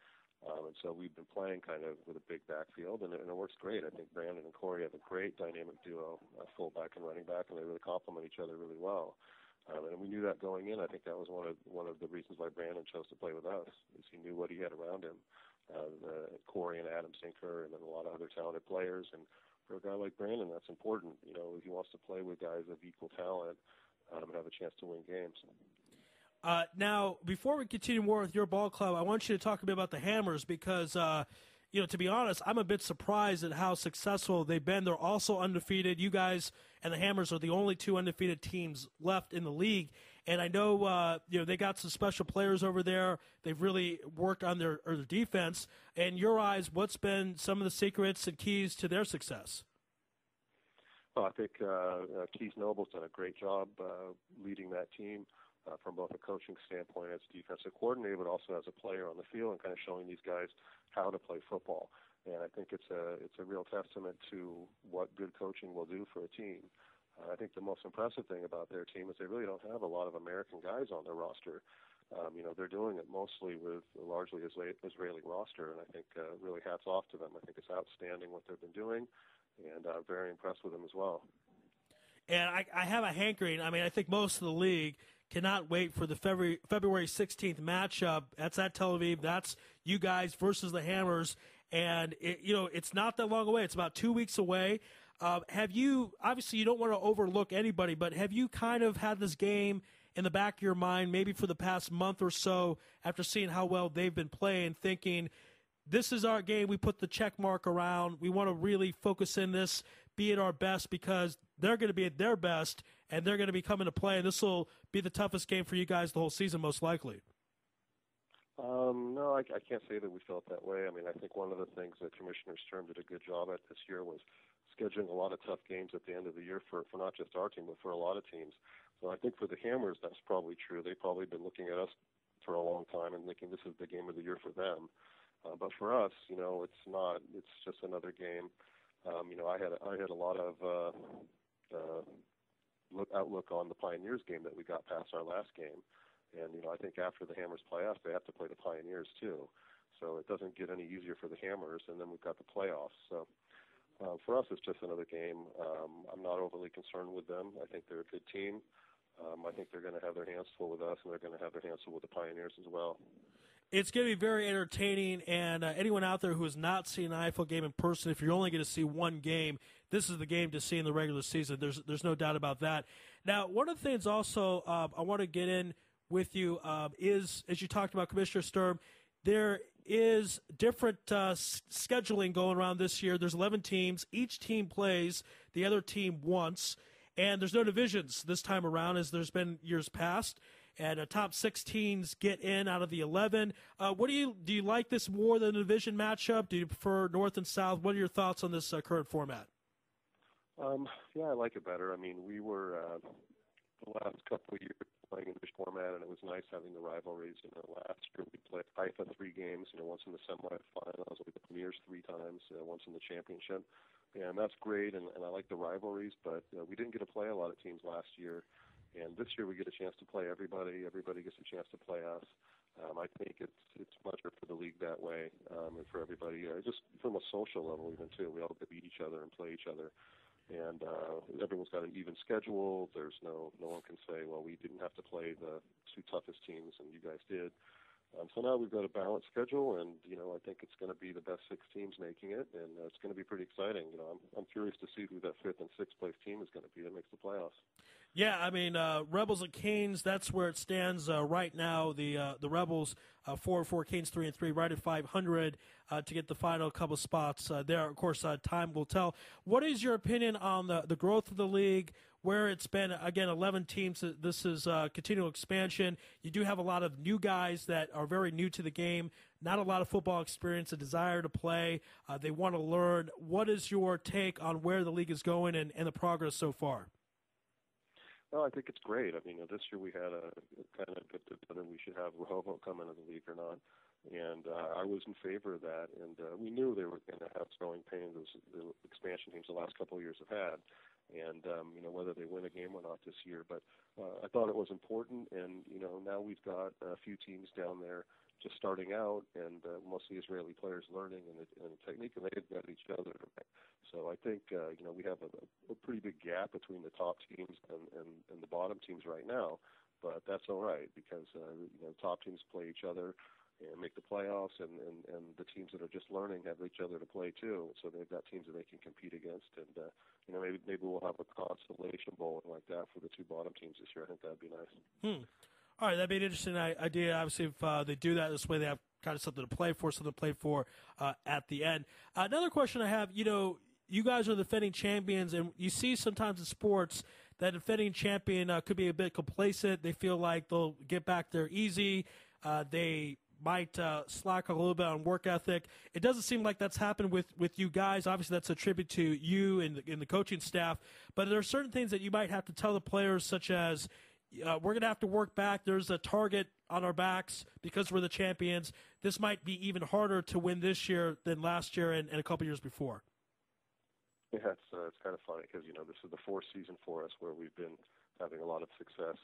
And so we've been playing kind of with a big backfield, and it works great. I think Brandon and Corey have a great dynamic duo, fullback and running back, and they really complement each other really well. And we knew that going in. I think that was one of the reasons why Brandon chose to play with us, is he knew what he had around him. Corey and Adam Zinker, and then a lot of other talented players. And for a guy like Brandon, that's important. He wants to play with guys of equal talent and have a chance to win games. Now, before we continue more with your ball club, I want you to talk a bit about the Hammers, because, to be honest, I'm a bit surprised at how successful they've been. They're also undefeated. You guys and the Hammers are the only two undefeated teams left in the league. And I know, they got some special players over there. They've really worked on their defense. In your eyes, what's been some of the secrets and keys to their success? Well, I think Keith Noble's done a great job leading that team from both a coaching standpoint as a defensive coordinator, but also as a player on the field, and kind of showing these guys how to play football. And I think it's a real testament to what good coaching will do for a team. I think the most impressive thing about their team is they really don't have a lot of American guys on their roster. They're doing it mostly with a largely Israeli roster, and I think really hats off to them. I think it's outstanding what they've been doing, and I'm very impressed with them as well. And I have a hankering. I mean, I think most of the league cannot wait for the February 16th matchup. That's at Tel-Aviv. That's you guys versus the Hammers. And, it's not that long away. It's about 2 weeks away. Have you, obviously you don't want to overlook anybody, but have you kind of had this game in the back of your mind, maybe for the past month or so, after seeing how well they've been playing, thinking, this is our game, we put the check mark around, we want to really focus in this, be at our best, because they're going to be at their best, and they're going to be coming to play, and this will be the toughest game for you guys the whole season, most likely? No, I can't say that we felt that way. I mean, I think one of the things that Commissioner Sturm did a good job at this year was scheduling a lot of tough games at the end of the year for not just our team, but for a lot of teams. So I think for the Hammers, that's probably true. They've probably been looking at us for a long time and thinking this is the game of the year for them. But for us, it's not. It's just another game. I had a lot of outlook on the Pioneers game that we got past our last game. And, I think after the Hammers play us, they have to play the Pioneers too. So it doesn't get any easier for the Hammers, and then we've got the playoffs. So for us, it's just another game. I'm not overly concerned with them. I think they're a good team. I think they're going to have their hands full with us, and they're going to have their hands full with the Pioneers as well. It's going to be very entertaining, and anyone out there who has not seen an IFL game in person, if you're only going to see one game, this is the game to see in the regular season. There's no doubt about that. Now, one of the things also I want to get in with you is, as you talked about, Commissioner Sturm, there is different scheduling going around this year. There's 11 teams. Each team plays the other team once, and there's no divisions this time around as there's been years past. And top 6 teams get in out of the 11. Do you like this more than a division matchup? Do you prefer North and South? What are your thoughts on this current format? Yeah, I like it better. I mean, we were the last couple of years playing in this format, and it was nice having the rivalries. Last year we played IFA 3 games, once in the semifinals, we the premiers 3 times, once in the championship. And that's great, and I like the rivalries, but we didn't get to play a lot of teams last year. And this year we get a chance to play everybody. Everybody gets a chance to play us. I think it's better for the league that way, and for everybody. Just from a social level even too. We all get to beat each other and play each other. And everyone's got an even schedule. There's no one can say, well, we didn't have to play the 2 toughest teams and you guys did. So now we've got a balanced schedule, and I think it's going to be the best 6 teams making it, and it's going to be pretty exciting. I'm curious to see who that 5th and 6th place team is going to be that makes the playoffs. Yeah, I mean, Rebels and Canes, that's where it stands right now. The Rebels 4-4, Canes 3-3, right at 500 to get the final couple spots there. Of course, time will tell. What is your opinion on the growth of the league? Where it's been, again, 11 teams, this is continual expansion. You do have a lot of new guys that are very new to the game, not a lot of football experience, a desire to play. They want to learn. What is your take on where the league is going and the progress so far? Well, I think it's great. I mean, this year we had a kind of good whether we should have Rehoboth come into the league or not. And I was in favor of that. And we knew they were going to have growing pains, as the expansion teams the last couple of years have had. And, whether they win a game or not this year. But I thought it was important. And, now we've got a few teams down there just starting out and mostly Israeli players learning and the technique, and they've got each other. So I think, we have a pretty big gap between the top teams and the bottom teams right now. But that's all right because, top teams play each other and make the playoffs, and the teams that are just learning have each other to play too. So they've got teams that they can compete against, and maybe we'll have a consolation bowl like that for the 2 bottom teams this year. I think that'd be nice. All right, that'd be an interesting idea. Obviously, if they do that this way, they have kind of something to play for at the end. Another question I have, you guys are the defending champions, and you see sometimes in sports that defending champion could be a bit complacent. They feel like they'll get back there easy. They might slack a little bit on work ethic. It doesn't seem like that's happened with you guys. Obviously, that's a tribute to you and the coaching staff. But there are certain things that you might have to tell the players, such as we're going to have to work back. There's a target on our backs because we're the champions. This might be even harder to win this year than last year and a couple years before. Yeah, it's kind of funny because, this is the 4th season for us where we've been having a lot of success.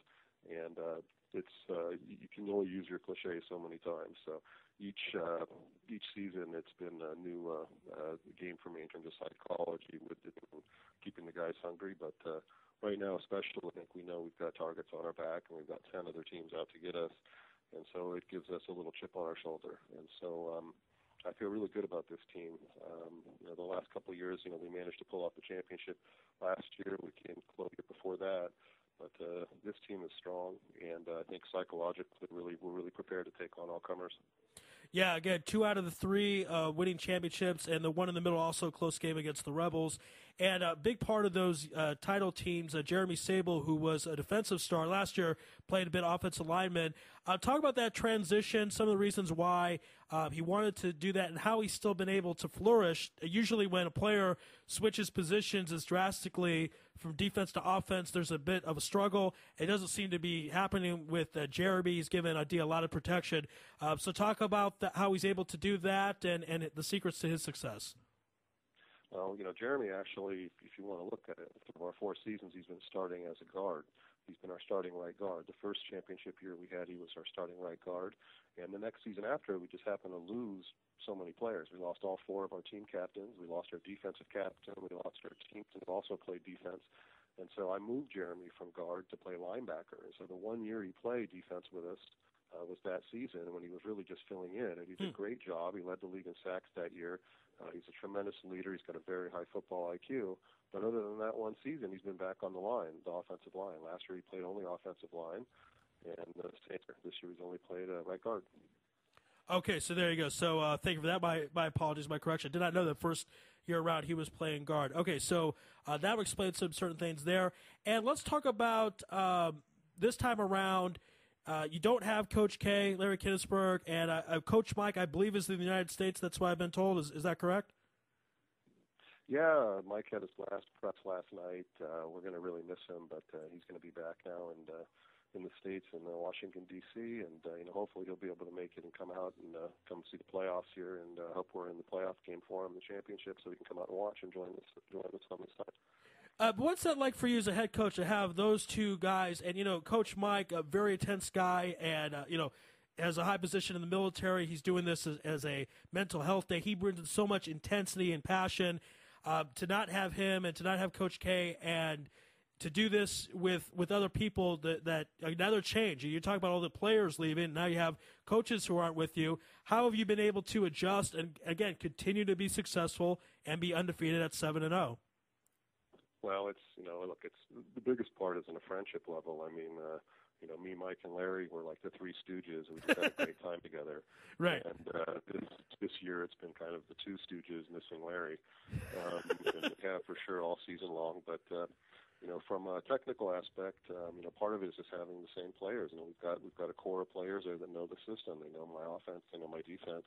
And it's you can only use your cliche so many times. So each season it's been a new game for me in terms of psychology with keeping the guys hungry. But right now, especially, I think we know we've got targets on our back and we've got 10 other teams out to get us. And so it gives us a little chip on our shoulder. And so I feel really good about this team. The last couple of years, we managed to pull off the championship last year. We came close before that. But this team is strong, and I think psychologically we're really prepared to take on all comers. Yeah, again, 2 out of the 3 winning championships, and the one in the middle also a close game against the Rebels. And a big part of those title teams, Jeremy Sable, who was a defensive star last year, played a bit offensive lineman. Talk about that transition, some of the reasons why he wanted to do that, and how he's still been able to flourish. Usually when a player switches positions as drastically from defense to offense, there's a bit of a struggle. It doesn't seem to be happening with Jeremy. He's given a lot of protection. So talk about how he's able to do that and the secrets to his success. Well, Jeremy actually, if you want to look at it, for our 4 seasons, he's been starting as a guard. He's been our starting right guard. The first championship year we had, he was our starting right guard. And the next season after, we just happened to lose so many players. We lost all 4 of our team captains. We lost our defensive captain. We lost our team who also played defense. And so I moved Jeremy from guard to play linebacker. And so the 1 year he played defense with us was that season when he was really just filling in. And he did a great job. He led the league in sacks that year. He's a tremendous leader. He's got a very high football IQ. But other than that 1 season, he's been back on the line, the offensive line. Last year he played only offensive line. And this year he's only played right guard. Okay, so there you go. So thank you for that. My apologies, my correction. Did not know that first year around he was playing guard. Okay, so that would explain some certain things there. And let's talk about this time around. You don't have Coach K, Larry Kinnisburg, and Coach Mike, I believe, is in the United States. That's what I've been told. Is that correct? Yeah, Mike had his last press last night. We're going to really miss him, but he's going to be back now and in the States in Washington, D.C., and hopefully he'll be able to make it and come out and come see the playoffs here, and hope we're in the playoff game for him, the championship, so he can come out and watch and join us on the side. What's that like for you as a head coach to have those 2 guys? And, Coach Mike, a very intense guy, and, has a high position in the military. He's doing this as a mental health day. He brings so much intensity and passion. To not have him and to not have Coach K and to do this with other people that another change. You talk about all the players leaving. Now you have coaches who aren't with you. How have you been able to adjust and, again, continue to be successful and be undefeated at 7-0? Well, it's the biggest part is in a friendship level. I mean, me, Mike, and Larry were like the three stooges. We just had a great time together. Right. And this year it's been kind of the two stooges missing Larry. And yeah, for sure, all season long. But from a technical aspect, part of it is just having the same players. We've got a core of players there that know the system. They know my offense. They know my defense.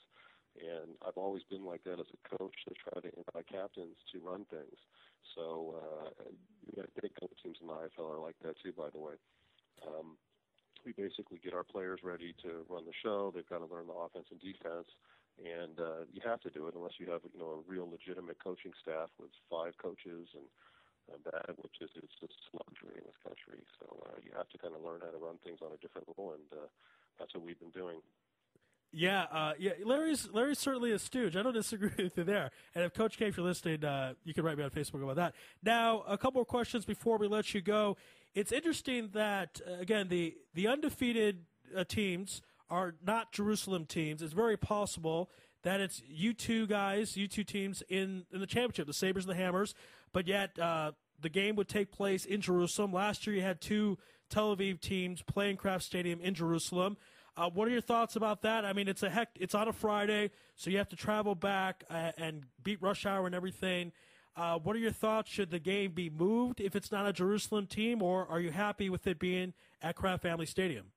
And I've always been like that as a coach to try to get my captains to run things. So I think other teams in the IFL are like that too, by the way. We basically get our players ready to run the show. They've got to learn the offense and defense, and you have to do it unless you have a real legitimate coaching staff with 5 coaches and that, which is just luxury in this country. So you have to kind of learn how to run things on a different level, and that's what we've been doing. Yeah. Larry's certainly a stooge. I don't disagree with you there. And if Coach K, if you're listening, you can write me on Facebook about that. Now, a couple of questions before we let you go. It's interesting that, again, the undefeated teams are not Jerusalem teams. It's very possible that it's you two teams in the championship, the Sabres and the Hammers, but yet the game would take place in Jerusalem. Last year you had 2 Tel-Aviv teams playing Kraft Stadium in Jerusalem. What are your thoughts about that? I mean, it's on a Friday, so you have to travel back and beat rush hour and everything. What are your thoughts? Should the game be moved if it's not a Jerusalem team, or are you happy with it being at Kraft Family Stadium?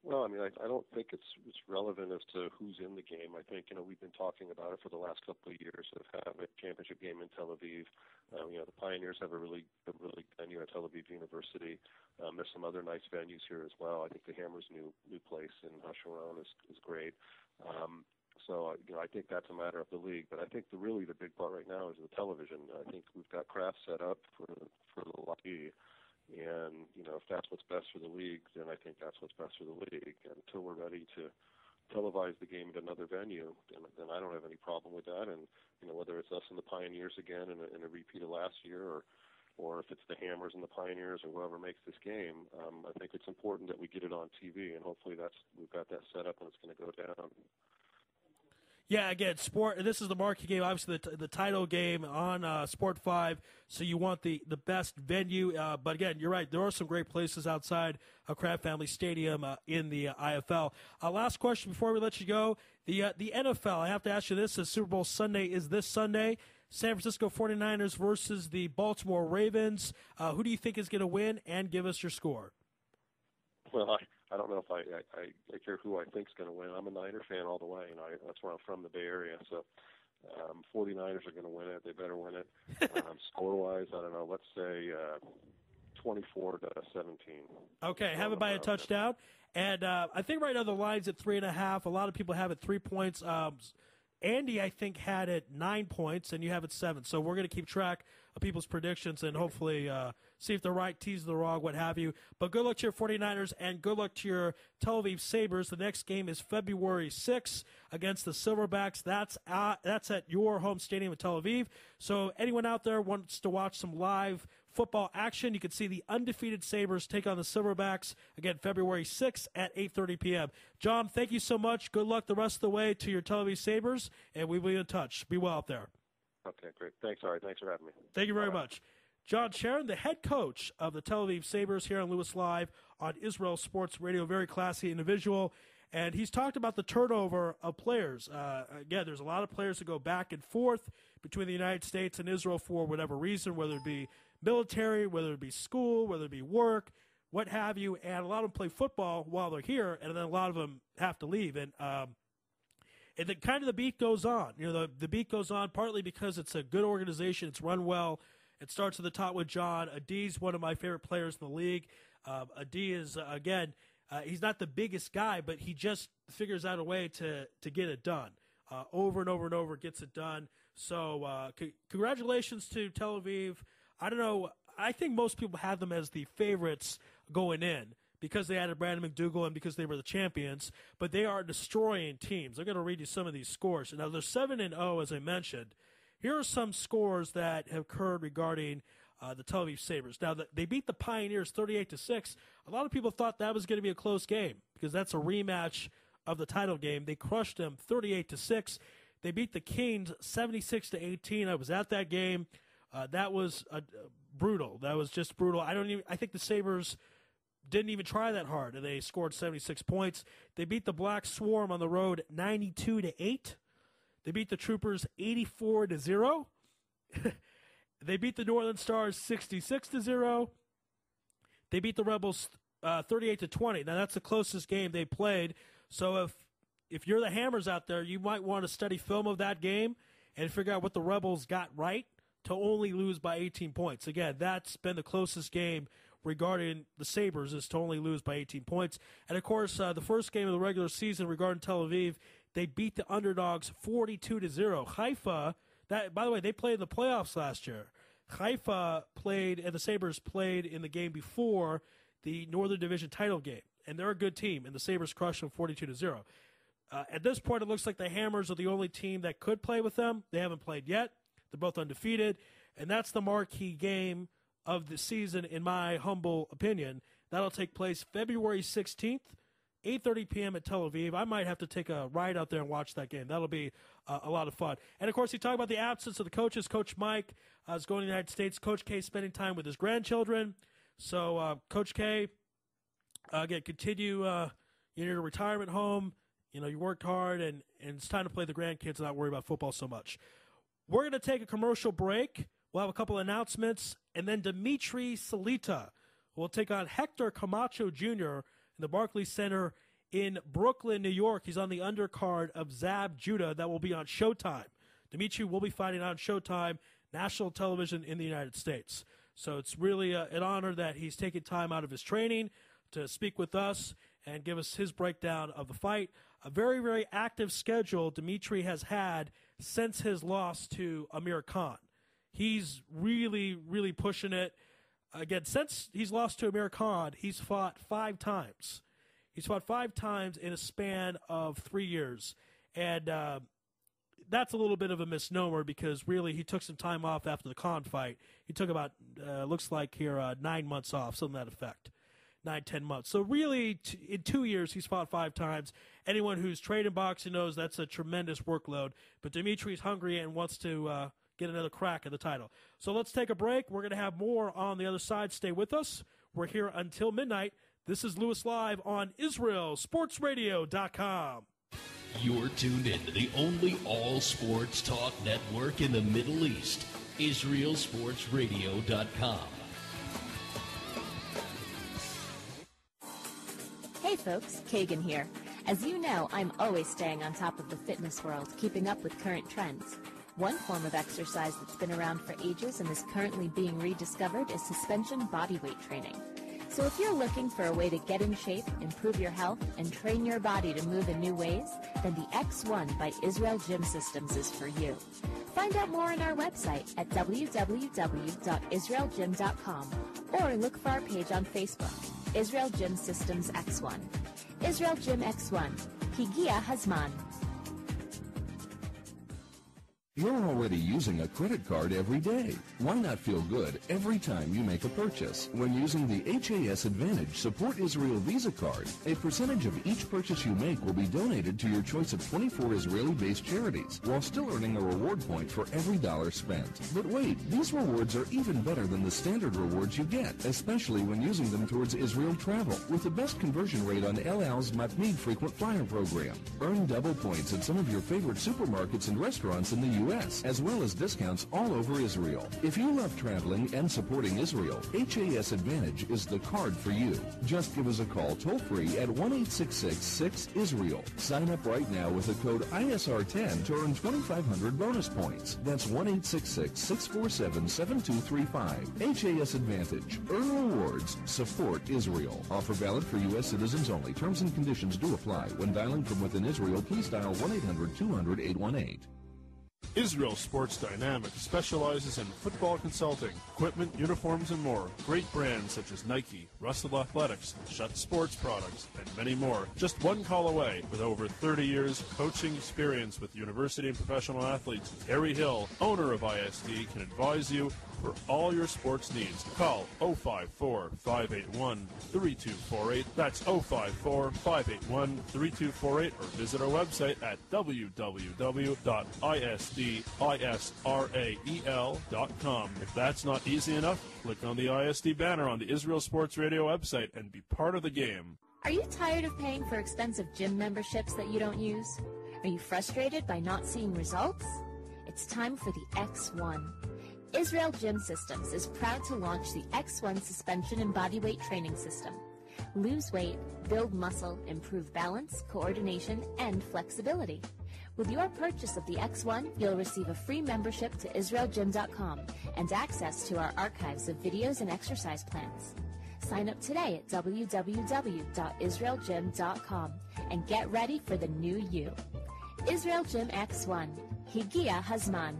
Well, I mean, I don't think it's relevant as to who's in the game. I think, we've been talking about it for the last couple of years of having a championship game in Tel Aviv. The Pioneers have a really venue at Tel Aviv University. There's some other nice venues here as well. I think the Hammers' new place in Sharon is great. So I think that's a matter of the league. But I think the big part right now is the television. I think we've got Kraft set up for the league. And, if that's what's best for the league, then I think that's what's best for the league. And until we're ready to televise the game at another venue, then I don't have any problem with that. And, whether it's us and the Pioneers again in a repeat of last year or if it's the Hammers and the Pioneers or whoever makes this game, I think it's important that we get it on TV. And hopefully we've got that set up and it's going to go down. Yeah, again, this is the marquee game, obviously the title game on Sport 5, so you want the best venue. But again, you're right, there are some great places outside of Kraft Family Stadium in the IFL. Last question before we let you go. The NFL, I have to ask you this, the Super Bowl Sunday is this Sunday. San Francisco 49ers versus the Baltimore Ravens. Who do you think is going to win, and give us your score? Well, I don't know if I care who I think is going to win. I'm a Niner fan all the way. That's where I'm from, the Bay Area. So 49ers are going to win it. They better win it. Score-wise, I don't know. Let's say 24-17. Okay, have it by a touchdown. And I think right now the line's at 3.5. A lot of people have it 3 points. Andy, I think, had it 9 points, and you have it 7. So we're going to keep track of people's predictions and hopefully see if they're right, tease the wrong, what have you. But good luck to your 49ers, and good luck to your Tel-Aviv Sabres. The next game is February 6th against the Silverbacks. That's at your home stadium in Tel Aviv. So anyone out there wants to watch some live football action, you can see the undefeated Sabres take on the Silverbacks, again, February 6th at 8:30 p.m. John, thank you so much. Good luck the rest of the way to your Tel Aviv Sabres, and we will be in touch. Be well out there. Okay, great. Thanks, Ari. Thanks for having me. Thank you very much. John Sharon, the head coach of the Tel Aviv Sabres here on Louis Live on Israel Sports Radio, very classy individual. And he's talked about the turnover of players. Again, there's a lot of players that go back and forth between the United States and Israel for whatever reason, whether it be military, whether it be school, whether it be work, what have you. And a lot of them play football while they're here, and then a lot of them have to leave. And then kind of the beat goes on. The beat goes on partly because it's a good organization. It's run well. It starts at the top with John. Adi's one of my favorite players in the league. Adi is, again, he's not the biggest guy, but he just figures out a way to get it done. Over and over and over, gets it done. So congratulations to Tel Aviv. I don't know. I think most people have them as the favorites going in because they added Brandon McDougall and because they were the champions. But they are destroying teams. I'm going to read you some of these scores. Now, they're 7-0, as I mentioned. Here are some scores that have occurred regarding the Tel-Aviv Sabres. Now, they beat the Pioneers 38-6. A lot of people thought that was going to be a close game because that's a rematch of the title game. They crushed them 38-6. They beat the Kings 76-18. I was at that game. That was brutal. That was just brutal. I think the Sabres didn't even try that hard, and they scored 76 points. They beat the Black Swarm on the road 92-8. They beat the Troopers 84-0. They beat the Northern Stars 66-0. They beat the Rebels 38-20. Now that's the closest game they played. So if you're the Hammers out there, you might want to study film of that game and figure out what the Rebels got right to only lose by 18 points. Again, that's been the closest game regarding the Sabres, is to only lose by 18 points. And, of course, the first game of the regular season regarding Tel Aviv, they beat the underdogs 42-0. Haifa, by the way, they played in the playoffs last year. Haifa played, and the Sabres played in the game before the Northern Division title game. And they're a good team, and the Sabres crushed them 42-0. At this point, it looks like the Hammers are the only team that could play with them. They haven't played yet. They're both undefeated. And that's the marquee game of the season, in my humble opinion. That'll take place February 16th, 8:30 p.m. at Tel Aviv. I might have to take a ride out there and watch that game. That'll be a lot of fun. And, of course, you talk about the absence of the coaches. Coach Mike is going to the United States. Coach K spending time with his grandchildren. So, Coach K, again, continue in your retirement home. You know, you worked hard, and it's time to play the grandkids and not worry about football so much. We're going to take a commercial break. We'll have a couple of announcements, and then Dimitri Salita will take on Hector Camacho Jr. in the Barclays Center in Brooklyn, New York. He's on the undercard of Zab Judah. That will be on Showtime. Dimitri will be fighting on Showtime, national television in the United States. So it's really an honor that he's taking time out of his training to speak with us and give us his breakdown of the fight. A very, very active schedule Dimitri has had since his loss to Amir Khan. He's really, really pushing it. Again, since he's lost to Amir Khan, he's fought 5 times. He's fought 5 times in a span of 3 years. And that's a little bit of a misnomer because really he took some time off after the Khan fight. He took about, looks like here, 9 months off, something to that effect. 9-10 months. So really, in 2 years, he's fought 5 times. Anyone who's trained in boxing knows that's a tremendous workload. But Dimitri's hungry and wants to get another crack at the title. So let's take a break. We're going to have more on the other side. Stay with us. We're here until midnight. This is Louis Live on IsraelSportsRadio.com. You're tuned in to the only all-sports talk network in the Middle East, IsraelSportsRadio.com. Hey folks, Kagan here. As you know, I'm always staying on top of the fitness world, keeping up with current trends. One form of exercise that's been around for ages and is currently being rediscovered is suspension bodyweight training. So if you're looking for a way to get in shape, improve your health, and train your body to move in new ways, then the X1 by Israel Gym Systems is for you. Find out more on our website at www.israelgym.com or look for our page on Facebook, Israel Gym Systems X1. Israel Gym X1. Higia Hazman. You're already using a credit card every day. Why not feel good every time you make a purchase? When using the HAS Advantage Support Israel Visa card, a percentage of each purchase you make will be donated to your choice of 24 Israeli-based charities, while still earning a reward point for every dollar spent. But wait, these rewards are even better than the standard rewards you get, especially when using them towards Israel travel, with the best conversion rate on El Al's Matmeed Frequent Flyer program. Earn double points at some of your favorite supermarkets and restaurants in the U.S., as well as discounts all over Israel. If you love traveling and supporting Israel, HAS Advantage is the card for you. Just give us a call toll-free at 1-866-6-ISRAEL. Sign up right now with the code ISR10 to earn 2,500 bonus points. That's 1-866-647-7235. HAS Advantage. Earn rewards. Support Israel. Offer valid for U.S. citizens only. Terms and conditions do apply. When dialing from within Israel, please dial 1-800-200-818. Israel Sports Dynamics specializes in football consulting, equipment, uniforms, and more. Great brands such as Nike, Russell Athletics, Shutt Sports Products, and many more. Just one call away. With over 30 years coaching experience with university and professional athletes, Harry Hill, owner of ISD, can advise you for all your sports needs. Call 054-581-3248. That's 054-581-3248, or visit our website at www.isdisrael.com. If that's not easy enough, click on the ISD banner on the Israel Sports Radio website and be part of the game. Are you tired of paying for expensive gym memberships that you don't use? Are you frustrated by not seeing results? It's time for the X1. Israel Gym Systems is proud to launch the X1 suspension and bodyweight training system. Lose weight, build muscle, improve balance, coordination, and flexibility. With your purchase of the X1, you'll receive a free membership to IsraelGym.com and access to our archives of videos and exercise plans. Sign up today at www.israelgym.com and get ready for the new you. Israel Gym X1. Higia Hazman.